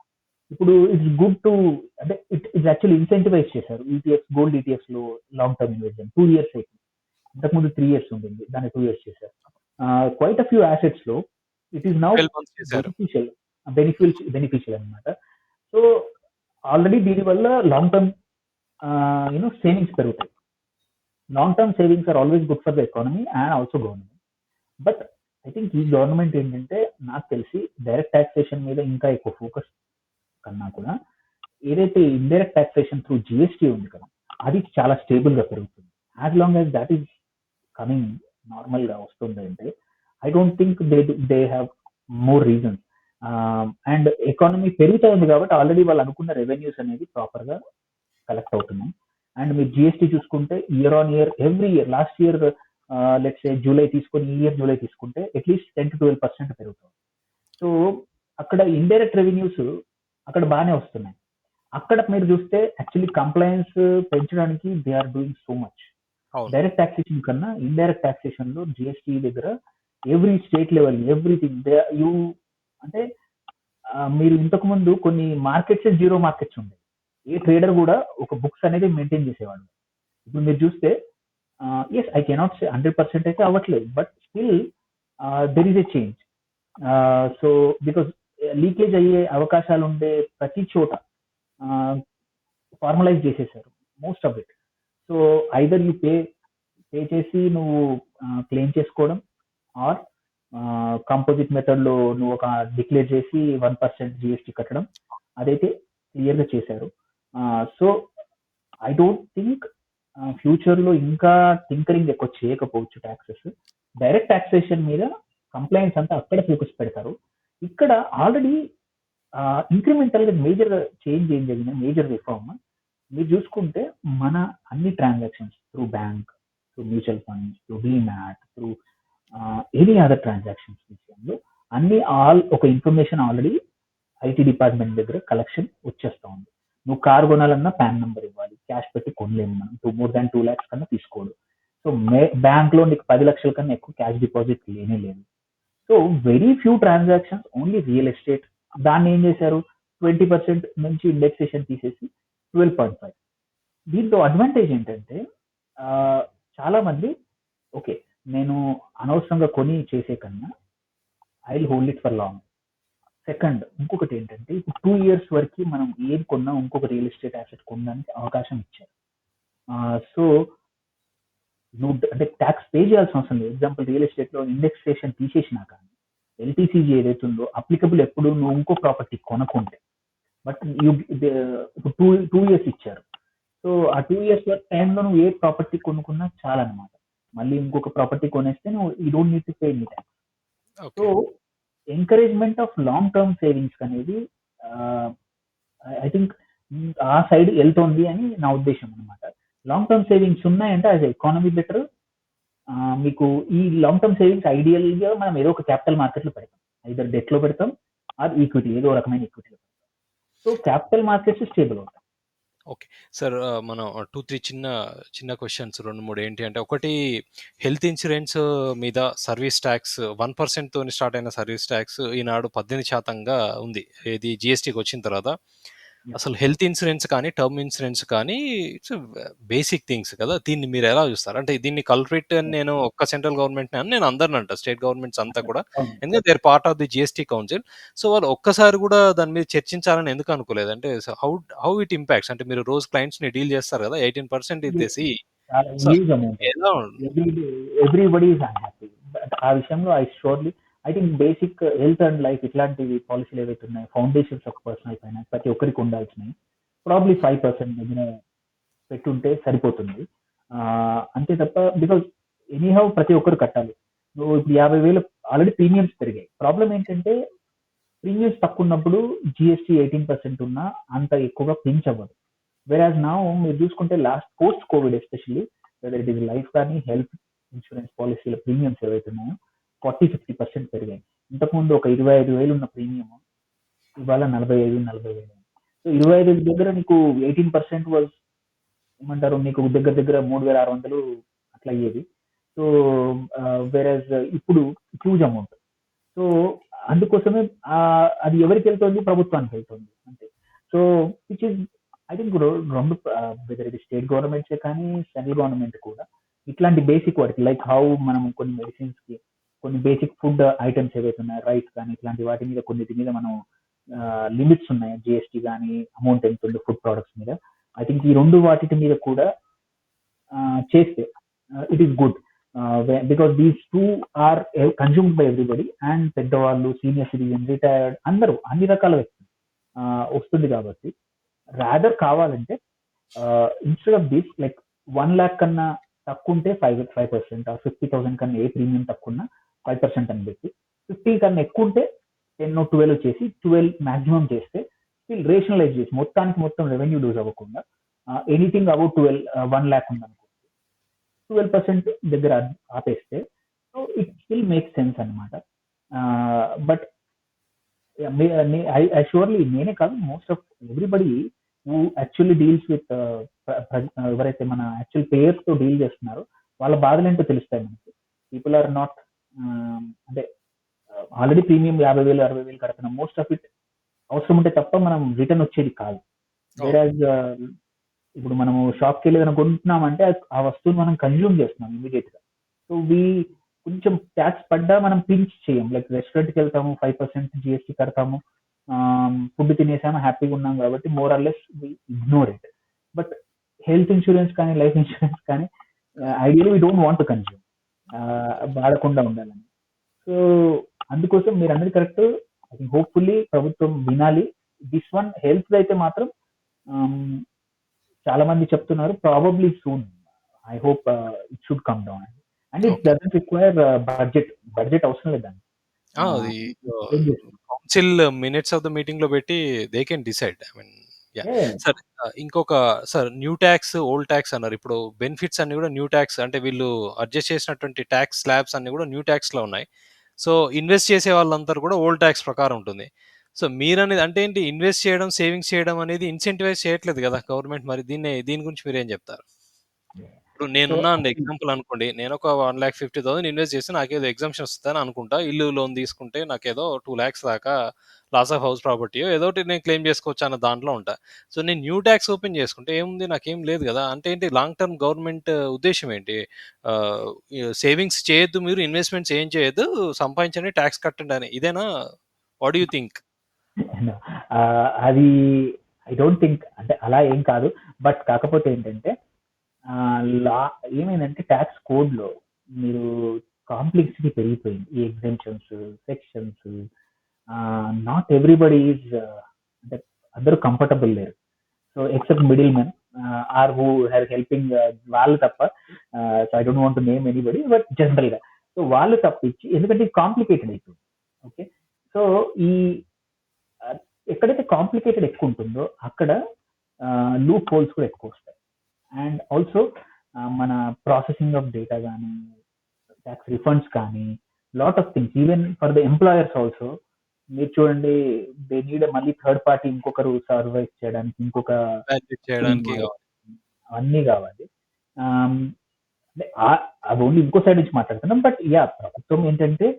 ఇప్పుడు ఇట్స్ గుడ్ టు, అంటే ఇట్స్ యాక్చువల్లీ ఇన్సెంటివైజ్ చేశారు ఈటీఎఫ్, గోల్డ్ ఈటీఎఫ్ లో లాంగ్ టర్మ్ ఇన్వెస్ట్మెంట్ 2 years అయిపోయింది. ఇంతకుముందు 3 years ఉంటుంది, దాన్ని 2 years చేశారు. క్వైట్ అ ఫ్యూ అసెట్స్ లో it is now beneficial. Beneficial అనమాట. సో ఆల్రెడీ దీనివల్ల లాంగ్ టర్మ్ సేవింగ్స్ పెరుగుతాయి. Long term savings are always good for the economy and also government. But I think ఈ government ఏంటంటే నాకు తెలిసి direct taxation మీద ఇంకా ఎక్కువ ఫోకస్ కన్నా కూడా ఏదైతే ఇండైరెక్ట్ టాక్సేషన్ త్రూ జిఎస్టీ ఉంది కదా, అది చాలా స్టేబుల్ గా పెరుగుతుంది. As long as that is coming normal గా వస్తుంది అంటే I don't think they have more reasons. And economy పెరుగుతా ఉంది కాబట్టి ఆల్రెడీ వాళ్ళు అనుకున్న రెవెన్యూస్ అనేది ప్రాపర్ గా కలెక్ట్ అవుతున్నాయి. అండ్ మీరు జిఎస్టీ చూసుకుంటే year on year every year last year let's July తీసుకొని ఈ ఇయర్ జూలై తీసుకుంటే అట్లీస్ట్ 10 to 12% పెరుగుతుంది. సో అక్కడ ఇండైరెక్ట్ రెవెన్యూస్ అక్కడ బాగానే వస్తున్నాయి. అక్కడ మీరు చూస్తే యాక్చువల్లీ కంప్లైన్స్ పెంచడానికి they are doing so much. అవును. డైరెక్ట్ టాక్సేషన్ కన్నా ఇండైరెక్ట్ టాక్సేషన్ లో జిఎస్టీ దగ్గర every state level everything you అంటే మీరు ఇంతకు ముందు కొన్ని మార్కెట్స్ జీరో మార్కెట్స్ ఉండేవి. ఏ ట్రేడర్ కూడా ఒక బుక్స్ అనేది మెయింటైన్ చేసేవాడు. ఇప్పుడు మీరు చూస్తే ఎస్ ఐ కెనాట్ సే 100% అయితే అవ్వట్లేదు, but still there is a change. So because leakage అయ్యే అవకాశాలు ఉండే ప్రతి చోట ఫార్మలైజ్ చేసేసారు most of it. So either you pay చేసి నువ్వు క్లెయిమ్ చేసుకోవడం, ఆర్ కంపోజిట్ మెథడ్ లో నువ్వు ఒక డిక్లేర్ చేసి 1% జిఎస్టీ కట్టడం, అదైతే క్లియర్ గా చేశారు. So I don't think future లో ఇంకా టింకరింగ్ ఎక్కువ చేయకపోవచ్చు ట్యాక్సెస్. డైరెక్ట్ టాక్సేషన్ మీద కంప్లైంట్స్ అంతా అక్కడ ఫోకస్ పెడతారు. ఇక్కడ ఆల్రెడీ ఇంక్రిమెంటల్ గా మేజర్ చేంజ్ ఏం జరిగింది, మేజర్ రిఫార్మ్ మీరు చూసుకుంటే మన అన్ని transactions through bank, through mutual funds, through demat, through any other transactions విషయంలో అన్ని ఒక ఇన్ఫర్మేషన్ ఆల్రెడీ ఐటీ డిపార్ట్మెంట్ దగ్గర కలెక్షన్ వచ్చేస్తా ఉంది. నువ్వు కార్ కొనాలన్నా పాన్ నెంబర్ ఇవ్వాలి, క్యాష్ పెట్టి కొనలేము మనం, మోర్ దాన్ 2 lakhs కన్నా తీసుకోడు. సో బ్యాంక్ లో నీకు 10 లక్షల కన్నా ఎక్కువ క్యాష్ డిపాజిట్ లేనే లేదు. So very few transactions only real estate. దాన్ని ఏం చేశారు, 20% నుంచి ఇండెక్సేషన్ తీసేసి 12.5. దీంతో అడ్వాంటేజ్ ఏంటంటే చాలా మంది ఓకే నేను అనవసరంగా కొని చేసే కన్నా I will hold it for long. Second ఇంకొకటి ఏంటంటే ఇప్పుడు 2 years వరకు మనం ఏది కొన్నా ఇంకొక రియల్ ఎస్టేట్ యాసెట్ కొనడానికి అవకాశం ఇచ్చారు. సో నువ్వు అంటే ట్యాక్స్ పే చేయాల్సిన అవసరం లేదు. ఎగ్జాంపుల్ రియల్ ఎస్టేట్ లో ఇండెక్సేషన్ తీసేసినా కానీ ఎల్టీసీజీ ఏదైతే ఉందో అప్లికబుల్ ఎప్పుడు నువ్వు ఇంకో ప్రాపర్టీ కొనకుంటే. బట్ ఇప్పుడు 2 years ఇచ్చారు. సో ఆ 2 years టైంలో నువ్వు ఏ ప్రాపర్టీ కొనుక్కున్నా చాలా అనమాట. మళ్ళీ ఇంకొక ప్రాపర్టీ కొనేస్తే నువ్వు you don't need to pay any tax. So encouragement of long term savings అనేది ఐ థింక్ ఆ సైడ్ వెళ్తోంది అని నా ఉద్దేశం అనమాట. లాంగ్ టర్మ్ సేవింగ్స్ ఉన్నాయంటే యాజ్ ఎకానమీ బెటర్. మీకు ఈ లాంగ్ టర్మ్ సేవింగ్స్ ఐడియల్ గా మనం ఏదో ఒక క్యాపిటల్ మార్కెట్ లో పెడతాం, ఐదర్ డెట్ లో పెడతాం ఆర్ ఈక్విటీ, ఏదో రకమైన ఈక్విటీలో పెడతాం. సో క్యాపిటల్ మార్కెట్స్ స్టేబుల్ అవుతాయి. ఓకే సార్, మనం 2-3 చిన్న క్వశ్చన్స్ 2-3 ఏంటి అంటే, ఒకటి హెల్త్ ఇన్సూరెన్స్ మీద సర్వీస్ ట్యాక్స్ 1% తోని స్టార్ట్ అయిన సర్వీస్ ట్యాక్స్ ఈనాడు 18% ఉంది ఇది జిఎస్టీకి వచ్చిన తర్వాత. అసలు హెల్త్ ఇన్సూరెన్స్ కానీ టర్మ్ ఇన్సూరెన్స్ కానీ ఇట్స్ బేసిక్ థింగ్స్ కదా, దీన్ని మీరు ఎలా చూస్తారు? అంటే దీన్ని కల్ప్రిట్ అని నేను ఒక్క సెంట్రల్ గవర్నమెంట్ అని నేను అందరిని అంట, స్టేట్ గవర్నమెంట్స్ అంతా కూడా, ఎందుకంటే they are part of the GST council. So వాళ్ళు ఒక్కసారి కూడా దాని మీద చర్చించాలని ఎందుకు అనుకోలేదు? అంటే హౌ ఇట్ ఇంపాక్ట్స్ అంటే మీరు రోజు క్లయింట్స్ ని డీల్ చేస్తారు కదా, 18% ఇచ్చేసి ఎవ్రీబడి ఈస్ అన్హ్యాపీ. ఆ విషయంలో I think basic health and life ఇట్లాంటివి పాలసీలు ఏవైతే ఉన్నాయో, ఫౌండేషన్స్ ఆఫ్ పర్సనల్ ఫైనాన్స్ ప్రతి ఒక్కరికి ఉండాల్సినవి ప్రాబ్లీ 5% దగ్గర పెట్టుంటే సరిపోతుంది. అంతే తప్ప బికాజ్ ఎనీహౌ ప్రతి ఒక్కరు కట్టాలి. నువ్వు ఇప్పుడు 50,000 ఆల్రెడీ ప్రీమియమ్స్ పెరిగాయి. ప్రాబ్లం ఏంటంటే ప్రీమియమ్స్ తక్కువ ఉన్నప్పుడు జిఎస్టీ 18% ఉన్నా అంత ఎక్కువగా పించ్ అవ్వదు. వెరాజ్ నా మీరు చూసుకుంటే last post Covid especially whether it is life కానీ హెల్త్ ఇన్సూరెన్స్ పాలసీల ప్రీమియమ్స్ ఏవైతే ఉన్నాయో 40-50% పెరిగాయి. ఇంతకుముందు ఒక 25,000 ఉన్న ప్రీమియం ఇవాళ 45,000. సో 25,000 దగ్గర నీకు 18% వాజ్ ఏమంటారు, నీకు దగ్గర దగ్గర 3,600 అట్లా అయ్యేది. సో వెరాజ్ ఇప్పుడు హ్యూజ్ అమౌంట్. సో అందుకోసమే అది ఎవరికి వెళ్తుంది, ప్రభుత్వానికి వెళ్తుంది అంతే. So which is I think రెండు వెదర్ ఇది స్టేట్ గవర్నమెంట్సే కానీ సెంట్రల్ గవర్నమెంట్ కూడా ఇట్లాంటి బేసిక్ వాటికి లైక్ హౌ మనం కొన్ని మెడిసిన్స్ కి కొన్ని బేసిక్ ఫుడ్ ఐటమ్స్ ఏవైతే ఉన్నాయో రైస్ కానీ ఇట్లాంటి వాటి మీద కొన్నిటి మీద మనం లిమిట్స్ ఉన్నాయి, జిఎస్టీ కానీ అమౌంట్ ఎంత ఉంది ఫుడ్ ప్రొడక్ట్స్ మీద. ఐ థింక్ ఈ రెండు వాటి మీద కూడా చేస్తే it is good, because these two are consumed by everybody, and పెద్దవాళ్ళు, సీనియర్ సిటిజన్, రిటైర్డ్, అందరూ అన్ని రకాల వ్యక్తులు వస్తుంది కాబట్టి రాదర్ కావాలంటే instead of this like 1 lakh కన్నా తక్కువ ఉంటే 5%, 50,000 కన్నా ఏ ప్రీమియం తక్కువ ఉన్నా 5% అని పెట్టి, 50 కన్నా ఎక్కువ ఉంటే 10 or 12 చేసి 12 మాక్సిమం చేస్తే స్టిల్ రేషనలైజ్ చేసి మొత్తానికి మొత్తం రెవెన్యూ లూజ్ అవ్వకుండా ఎనీథింగ్ అబౌట్ 1 lakh ఉందనుకో 12% దగ్గర ఆపేస్తే so it still make sense అనమాట. బట్ ఐ షూర్లీ నేనే కాదు, most of everybody who actually deals with ఎవరైతే మన యాక్చువల్ పేయర్స్ తో డీల్ చేస్తున్నారో వాళ్ళ బాధలు ఏంటో తెలుస్తాయి మనకి. పీపుల్ ఆర్ నాట్ అంటే ఆల్రెడీ ప్రీమియం 50,000 60,000 కడుతున్నాం, మోస్ట్ ఆఫ్ ఇట్ అవసరం ఉంటే తప్ప మనం రిటర్న్ వచ్చేది కాదు. వేరాజ్ ఇప్పుడు మనము షాప్కి వెళ్ళి ఏదైనా కొంటున్నామంటే ఆ వస్తువుని మనం కన్జ్యూమ్ చేస్తున్నాం ఇమీడియట్ గా. సో కొంచెం ట్యాక్స్ పడ్డా మనం పించ్ చేయం, లైక్ రెస్టారెంట్కి వెళ్తాము 5% జిఎస్టీ కడతాము, ఫుడ్ తినేసాము హ్యాపీగా ఉన్నాం కాబట్టి more or less ignore it. But health insurance కానీ లైఫ్ ఇన్సూరెన్స్ కానీ ideally we don't want to consume, వాడకుండా ఉండాలని. సో అందుకోసం మీరు అన్నది కరెక్ట్. ఐ థింక్ హోప్ఫుల్లీ ప్రభుత్వం వినాలి. దిస్ వన్ హెల్త్ అయితే మాత్రం చాలా మంది చెప్తున్నారు probably soon. I hope it should come down and it doesn't require budget అవసరం లేదు దానికి. అది council minutes of the meeting లో పెట్టి they can decide. I mean sir ఇంకొక sir new tax old tax అన్నారు. ఇప్పుడు బెనిఫిట్స్ అన్ని కూడా న్యూ ట్యాక్స్, అంటే వీళ్ళు అడ్జస్ట్ చేసినటువంటి ట్యాక్స్ స్లాబ్స్ అన్ని కూడా న్యూ ట్యాక్స్ లో ఉన్నాయి. సో ఇన్వెస్ట్ చేసే వాళ్ళందరూ కూడా ఓల్డ్ ట్యాక్స్ ప్రకారం ఉంటుంది. సో మీరు అనేది అంటే ఏంటి, ఇన్వెస్ట్ చేయడం సేవింగ్స్ చేయడం అనేది ఇన్సెంటివైజ్ చేయట్లేదు కదా గవర్నమెంట్. మరి దీని గురించి మీరు ఏం చెప్తారు? ఇప్పుడు నేనున్నా అండి ఎగ్జాంపుల్ అనుకోండి, నేను ఒక 1,50,000 ఇన్వెస్ట్ చేసి నాకేదో ఎగ్జామ్షన్ వస్తుందని అనుకుంటా. ఇల్లు లోన్ తీసుకుంటే నాకేదో 2 lakhs దాకా లాస్ ఆఫ్ హౌస్ ప్రాపర్టీ ఏదో ఒకటి నేను క్లెయిమ్ చేసుకోవచ్చు అన్న దాంట్లో ఉంటా. సో నేను న్యూ ట్యాక్స్ ఓపెన్ చేసుకుంటే ఏముంది, నాకేం లేదు కదా. అంటే ఏంటి లాంగ్ టర్మ్ గవర్నమెంట్ ఉద్దేశం ఏంటి? సేవింగ్స్ చేయొద్దు, మీరు ఇన్వెస్ట్మెంట్స్ ఏం చేయొద్దు, సంపాదించండి, ట్యాక్స్ కట్టండి అని, ఇదేనా? What you think? అది ఐ డోంట్ థింక్ అంటే అలా ఏం కాదు. బట్ కాకపోతే ఏంటంటే లా ఏమైందంటే ట్యాక్స్ కోడ్ లో మీరు కాంప్లెక్సిటీ పెరిగిపోయింది. ఈ exemptions, sections, not everybody is అంటే అందరూ కంఫర్టబుల్ లేరు. So except middle men or who are helping వాళ్ళు తప్ప. So I don't want to name anybody, but general గా సో వాళ్ళు తప్పించి, ఎందుకంటే కాంప్లికేటెడ్ అయిపోయింది. ఓకే, సో ఎక్కడైతే కాంప్లికేటెడ్ ఎక్కువ ఉంటుందో అక్కడ లూప్ హోల్స్ కూడా ఎక్కువ వస్తాయి. అండ్ ఆల్సో మన ప్రాసెసింగ్ ఆఫ్ డేటా కానీ, ట్యాక్స్ రిఫండ్స్ కానీ, lot of things even for the employers also. మీరు చూడండి, దే నీడ్ మళ్ళీ థర్డ్ పార్టీ ఇంకొకరు సర్వైస్ చేయడానికి, ఇంకొక చేయడానికి అవన్నీ కావాలి. అది ఓన్లీ ఇంకో సైడ్ నుంచి మాట్లాడుతున్నాం. బట్ యా, ప్రభుత్వం ఏంటంటే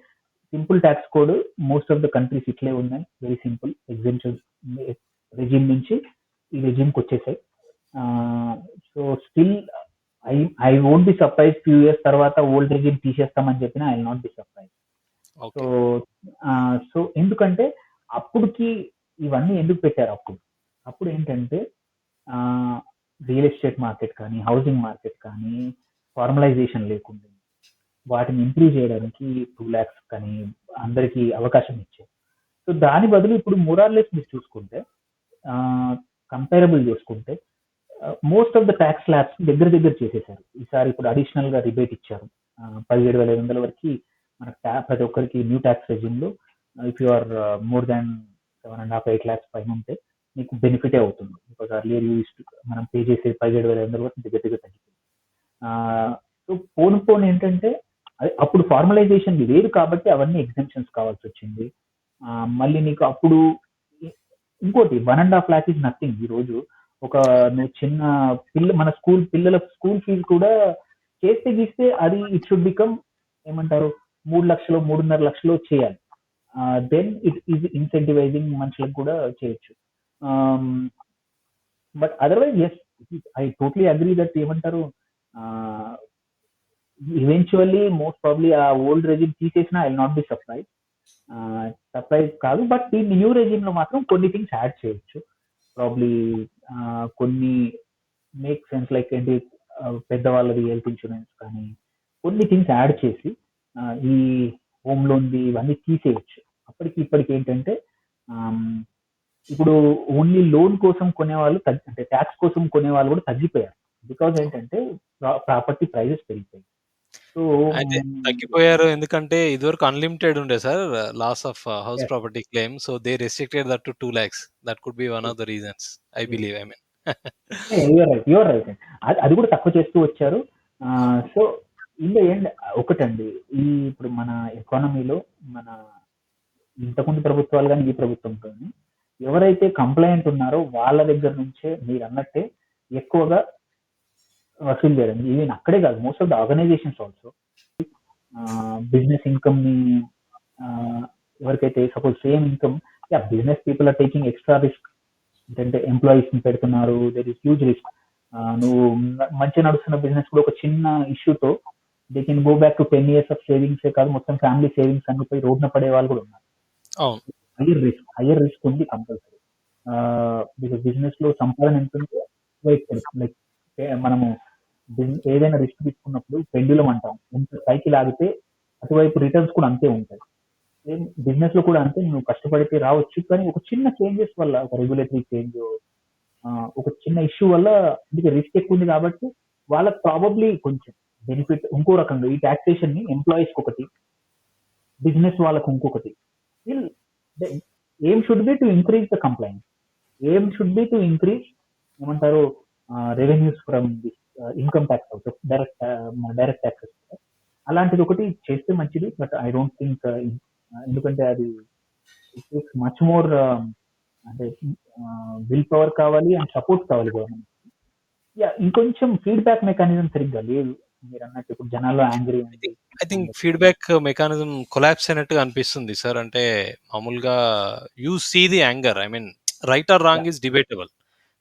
simple tax code most of the countries ఇట్లే ఉన్నాయి, వెరీ సింపుల్. ఎగ్జెంప్షన్ రెజిమ్ నుంచి ఈ రెజిమ్కి వచ్చేసాయి. So still I won't be surprise few years తర్వాత ఓల్డ్ రెజిమ్ తీసేస్తామని చెప్పినా I will not be surprise. So ఎందుకంటే అప్పుడుకి ఇవన్నీ ఎందుకు పెట్టారు, అప్పుడు ఏంటంటే రియల్ ఎస్టేట్ మార్కెట్ కానీ, హౌసింగ్ మార్కెట్ కానీ ఫార్మలైజేషన్ లేకుండా వాటిని ఇంప్రూవ్ చేయడానికి 2 lakhs కానీ అందరికి అవకాశం ఇచ్చారు. సో దాని బదులు ఇప్పుడు మోరార్లెస్ మీరు చూసుకుంటే, కంపేరబుల్ చేసుకుంటే most of the tax slabs దగ్గర చేసేసారు. ఈసారి ఇప్పుడు అడిషనల్ గా రిబేట్ ఇచ్చారు 17,500 వరకు మనకు ప్రతి ఒక్కరికి న్యూ ట్యాక్స్ రెజిమ్ లో. If you are more than 7.5-8 lakhs పైన ఉంటే మీకు బెనిఫిటే అవుతుంది. బికాస్ అర్లియర్ మనం పే చేసే 17,500 వరకు దగ్గర తగ్గిపోయింది. సో పోను ఏంటంటే అప్పుడు ఫార్మలైజేషన్ లేదు కాబట్టి అవన్నీ ఎగ్జెంప్షన్స్ కావాల్సి వచ్చింది. మళ్ళీ నీకు అప్పుడు ఇంకోటి 1.5 lakh ఇస్ నథింగ్. ఈ రోజు ఒక నువ్వు చిన్న మన పిల్లల స్కూల్ ఫీజు కూడా చేస్తే గీస్తే అది ఇట్ షుడ్ బికమ్ ఏమంటారు 3 లక్షలు 3.5 లక్షలు చేయాలి. దెన్ ఇట్ ఈజ్ ఇన్సెంటివైజింగ్, మనుషులకు కూడా చేయొచ్చు. But otherwise yes, I totally agree that ఏమంటారు ఈవెన్చువల్లీ మోస్ట్ ప్రాబ్లీ ఆ ఓల్డ్ రెజిమ్ తీసేసినా I will not be surprise. Surprise కాదు. బట్ ఈ న్యూ రెజిమ్ లో మాత్రం కొన్ని థింగ్స్ యాడ్ చేయొచ్చు. ప్రాబ్లీ కొన్ని మేక్ సెన్స్ లైక్ ఏంటి, పెద్దవాళ్ళది హెల్త్ ఇన్సూరెన్స్ కానీ కొన్ని థింగ్స్ యాడ్ చేసి ఈ హోమ్ లోన్ది ఇవన్నీ తీసేయచ్చు. అప్పటికి ఇప్పటికి ఏంటంటే ఆమ్, ఇప్పుడు ఓన్లీ లోన్ కోసం కొనేవాళ్ళు అంటే ట్యాక్స్ కోసం కొనేవాళ్ళు కూడా తగ్గిపోయారు. బికాజ్ ఏంటంటే ప్రాపర్టీ ప్రైజెస్ పెరిగిపోయాయి. సో అయితే తగ్గిపోయారు. ఎందుకంటే ఇదివరకు అన్‌లిమిటెడ్ ఉండే sir loss of house property claim. So they restricted that to 2,00,000. That could be one of the reasons I believe. I mean you're right. అది కూడా తక్కువ చేస్తూ వచ్చారు. సో ఇన్ ద ఎండ్ ఒకటండి, ఈ ఇప్పుడు మన ఎకానమీలో మన ఇంతకుముందు ప్రభుత్వాలు కానీ ఈ ప్రభుత్వం కానీ ఎవరైతే కంప్లైంట్ ఉన్నారో వాళ్ళ దగ్గర నుంచే మీరు అన్నట్టే ఎక్కువగా వసూలు చేయడం. ఈవెన్ అక్కడే కాదు, most of the organisations also business income ని ఎవరికైతే suppose same income, business people are taking extra risk. ఏంటంటే ఎంప్లాయీస్ ని పెడుతున్నారు, దర్ ఇస్ హ్యూజ్ రిస్క్. నువ్వు మంచిగా నడుస్తున్న బిజినెస్ కూడా ఒక చిన్న ఇష్యూతో they can go back to 10 years of savings కాదు, మొత్తం ఫ్యామిలీ సేవింగ్స్ అన్ని పోయి రోడ్న పడే వాళ్ళు కూడా ఉన్నారు. అవును. హయ్యర్ రిస్క్ ఉంది కంపల్సరీ. బిజినెస్ లో సంపాదన ఎంత ఉంటే లైక్ మనము ఏదైనా రిస్క్ తీసుకున్నప్పుడు పెండ్యులం అంటాం, ఎంత పైకి లాగితే అటువైపు రిటర్న్స్ కూడా అంతే ఉంటాయి. బిజినెస్ లో కూడా అంతే, నువ్వు కష్టపడితే రావచ్చు, కానీ ఒక చిన్న చేంజెస్ వల్ల, ఒక రెగ్యులేటరీ చేంజ్, ఒక చిన్న ఇష్యూ వల్ల, అందుకే రిస్క్ ఎక్కువ ఉంది కాబట్టి వాళ్ళకి ప్రాబబ్లీ కొంచెం బెనిఫిట్ ఇంకో రకంగా ఈ టాక్సేషన్ ని ఎంప్లాయీస్ ఒకటి, బిజినెస్ వాళ్ళకు ఇంకొకటి. ఏం should be to increase the complaint, ఏం షుడ్ బి టు ఇంక్రీజ్ ఏమంటారు revenues from this income tax out, direct taxes. అలాంటిది ఒకటి చేస్తే మంచిది. బట్ ఐ డోంట్ థింక్, ఎందుకంటే అది ఇట్ టేక్స్ మచ్ మోర్, అంటే విల్ పవర్ కావాలి అండ్ సపోర్ట్ కావాలి గవర్నమెంట్. ఇంకొంచెం ఫీడ్బ్యాక్ మెకానిజం సరిగ్గా లేదు. మీరు అన్నట్టు ఇప్పుడు జనాల్లో యాంగ్రీ ఉంది. I think feedback mechanism collapse అయినట్టుగా అనిపిస్తుంది సార్. అంటే మామూలుగా you see the anger. I mean right or wrong is debatable.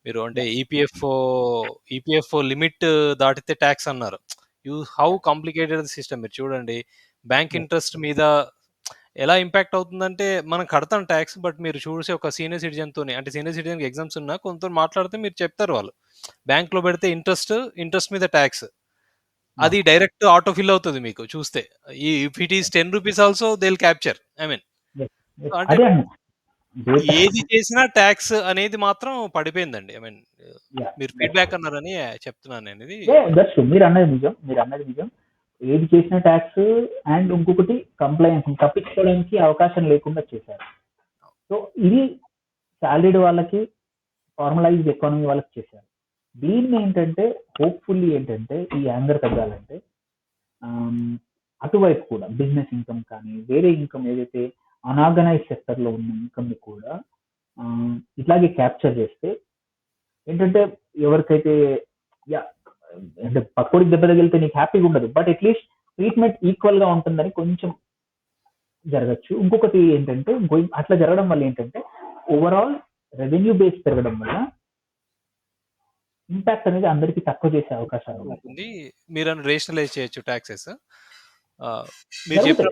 మీరు అంటే ఈపీఎఫ్ఓ లిమిట్ దాటితే టాక్స్ అన్నారు. హౌ కాంప్లికేటెడ్ సిస్టమ్ మీరు చూడండి. బ్యాంక్ ఇంట్రెస్ట్ మీద ఎలా ఇంపాక్ట్ అవుతుందంటే మనం కడతాం ట్యాక్స్, బట్ మీరు చూసి ఒక సీనియర్ సిటిజన్‌తోని, అంటే సీనియర్ సిటిజన్‌కి ఎగ్జామ్స్ ఉన్నా కొంతతో మాట్లాడితే మీరు చెప్తారు వాళ్ళు. బ్యాంక్‌లో పెడితే ఇంట్రెస్ట్ మీద ట్యాక్స్. అది డైరెక్ట్ ఆటో ఫిల్ అవుతుంది మీకు చూస్తే. If it is ₹10 also they will capture. I mean అంటే అదే అన్న, ఏది చేసినా ట్యాక్స్ అనేది మాత్రం పడిపోయిందండి. ఐ మీన్ మీరు ఫీడ్‌బ్యాక్ అన్నారని చెప్తున్నాను నేను ఇది. దట్స్ మీరు అన్నది నిజం, మీరు అన్నది నిజం. ఏది చేసిన ట్యాక్స్ అండ్ ఇంకొకటి కంప్లైంట్ తప్పించుకోవడానికి అవకాశం లేకుండా చేశారు. సో ఇది సాలరీడ్ వాళ్ళకి, ఫార్మలైజ్డ్ ఎకానమీ వాళ్ళకి చేశారు. దీన్ని ఏంటంటే హోప్ఫుల్లీ ఏంటంటే ఈ యాంగర్ తగ్గాలంటే అటువైపు కూడా బిజినెస్ ఇన్కమ్ కానీ వేరే ఇన్కమ్ ఏదైతే అనార్గనైజ్ సెక్టర్ లో ఉన్న ఇన్కమ్ ని కూడా ఇట్లాగే క్యాప్చర్ చేస్తే ఏంటంటే ఎవరికైతే అంటే పక్కోడికి దెబ్బ తగిలితే నీకు హ్యాపీగా ఉండదు, బట్ అట్లీస్ట్ ట్రీట్మెంట్ ఈక్వల్ గా ఉంటుందని కొంచెం జరగచ్చు. ఇంకొకటి ఏంటంటే అట్లా జరగడం వల్ల ఏంటంటే ఓవరాల్ రెవెన్యూ బేస్ పెరగడం వల్ల ఇంపాక్ట్ అనేది అందరికి తక్కువ చేసే అవకాశాలు ఉంటుంది. మీరు రేషనలైజ్ చేయొచ్చు ట్యాక్సెస్. మీరు చెప్పిన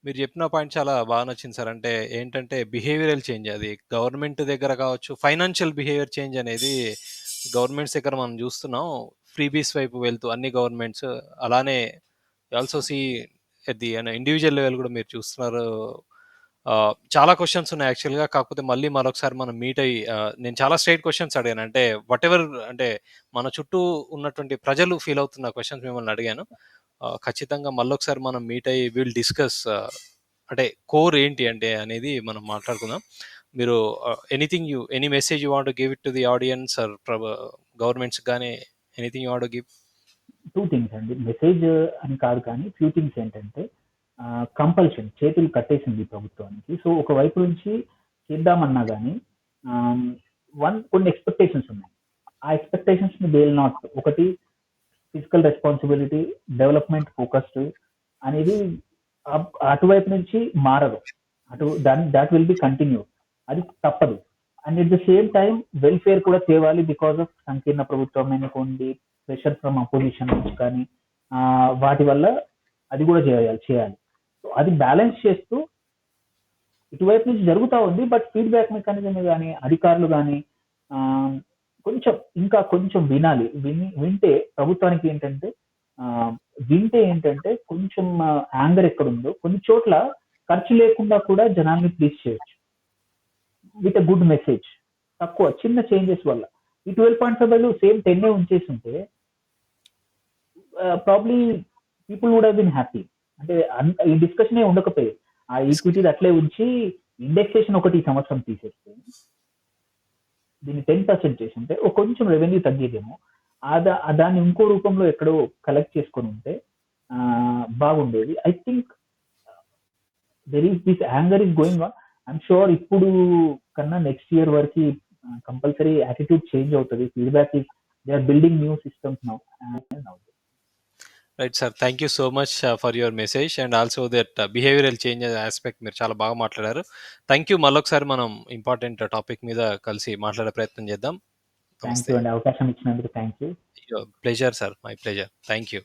మీరు చెప్పిన పాయింట్ చాలా బాగా నచ్చింది సార్. అంటే ఏంటంటే బిహేవియరల్ చేంజ్, అది గవర్నమెంట్ దగ్గర కావచ్చు, ఫైనాన్షియల్ బిహేవియర్ చేంజ్ అనేది గవర్నమెంట్స్ దగ్గర మనం చూస్తున్నాం. ఫ్రీబీస్ వైపు వెళ్తూ అన్ని గవర్నమెంట్స్, అలానే also see at the individual level కూడా మీరు చూస్తున్నారు. చాలా క్వశ్చన్స్ ఉన్నాయి యాక్చువల్గా, కాకపోతే మళ్ళీ మరొకసారి మనం మీట్ అయ్యి నేను చాలా స్ట్రైట్ క్వశ్చన్స్ అడిగాను. అంటే వాట్ ఎవర్, అంటే మన చుట్టూ ఉన్నటువంటి ప్రజలు ఫీల్ అవుతున్న క్వశ్చన్స్ మిమ్మల్ని అడిగాను. ఖచ్చితంగా మళ్ళొకసారి మనం మీట్ అయ్యి విల్ డిస్కస్, అంటే కోర్ ఏంటి అంటే అనేది మనం మాట్లాడుకుందాం. మీరు any message you want give it to the audience or governments కానీ anything you want give? 2 things అండి. మెసేజ్ అని కాదు కానీ ఫ్యూ థింగ్స్ ఏంటంటే కంపల్షన్ చేతులు కట్టేసింది ప్రభుత్వానికి. సో ఒకవైపు నుంచి చేద్దామన్నా కానీ కొన్ని ఎక్స్పెక్టేషన్స్ ఉన్నాయి. ఆ ఎక్స్పెక్టేషన్స్ ని దే విల్ నాట్, ఒకటి ఫిజికల్ రెస్పాన్సిబిలిటీ, డెవలప్మెంట్ ఫోకస్డ్ అనేది అటువైపు నుంచి మారదు. దాట్ విల్ బి కంటిన్యూ, అది తప్పదు. And at the same time welfare కూడా తేవాలి, బికాస్ ఆఫ్ సంకీర్ణ ప్రభుత్వం అనుకోండి, ప్రెషర్ ఫ్రమ్ అపోజిషన్ నుంచి కానీ వాటి వల్ల అది కూడా చేయాలి. సో అది బ్యాలెన్స్ చేస్తూ ఇటువైపు నుంచి జరుగుతా ఉంది. బట్ ఫీడ్‌బ్యాక్ మెకానిజం గాని, అధికారులు గాని ఆహ్, కొంచెం ఇంకా కొంచెం వినాలి. వింటే ప్రభుత్వానికి ఏంటంటే ఆహ్, వింటే ఏంటంటే కొంచెం యాంగర్ ఎక్కడుందో కొన్ని చోట్ల ఖర్చు లేకుండా కూడా జనాల్ని ప్లీజ్ చేయొచ్చు. With a good message. తక్కువ చిన్న చేంజెస్ వల్ల. ఈ 12.5 బదులు సేమ్ 10 ఉంచేసుంటే probably people would have been happy. అంటే ఈ డిస్కషనే ఉండకపోయేది. ఆ ఈక్విటీది అట్లే ఉంచి ఇండెక్సేషన్ ఒకటి ఈ సంవత్సరం తీసేస్తే దీన్ని 10% చేసుంటే ఒక కొంచెం రెవెన్యూ తగ్గేదేమో. దాన్ని ఇంకో రూపంలో ఎక్కడో కలెక్ట్ చేసుకొని ఉంటే బాగుండేది. I think there is this anger is going on. I'm sure ఇప్పుడు కన్నా నెక్స్ట్ ఇయర్ వరకు కంపల్సరీ యాటిట్యూడ్ చేంజ్ అవుతుంది. Feedback is they are building new systems now. Right sir. Thank you so much for your message and also that behavioural change aspect మీరు చాలా బాగా మాట్లాడారు. థ్యాంక్ యూ. మళ్ళొకసారి మనం ఇంపార్టెంట్ టాపిక్ మీద కలిసి మాట్లాడే ప్రయత్నం చేద్దాం. థ్యాంక్ నమస్తే. యూ అండి. అవకాశం ఇచ్చినందుకు thank you. Pleasure sir. My pleasure. Thank you.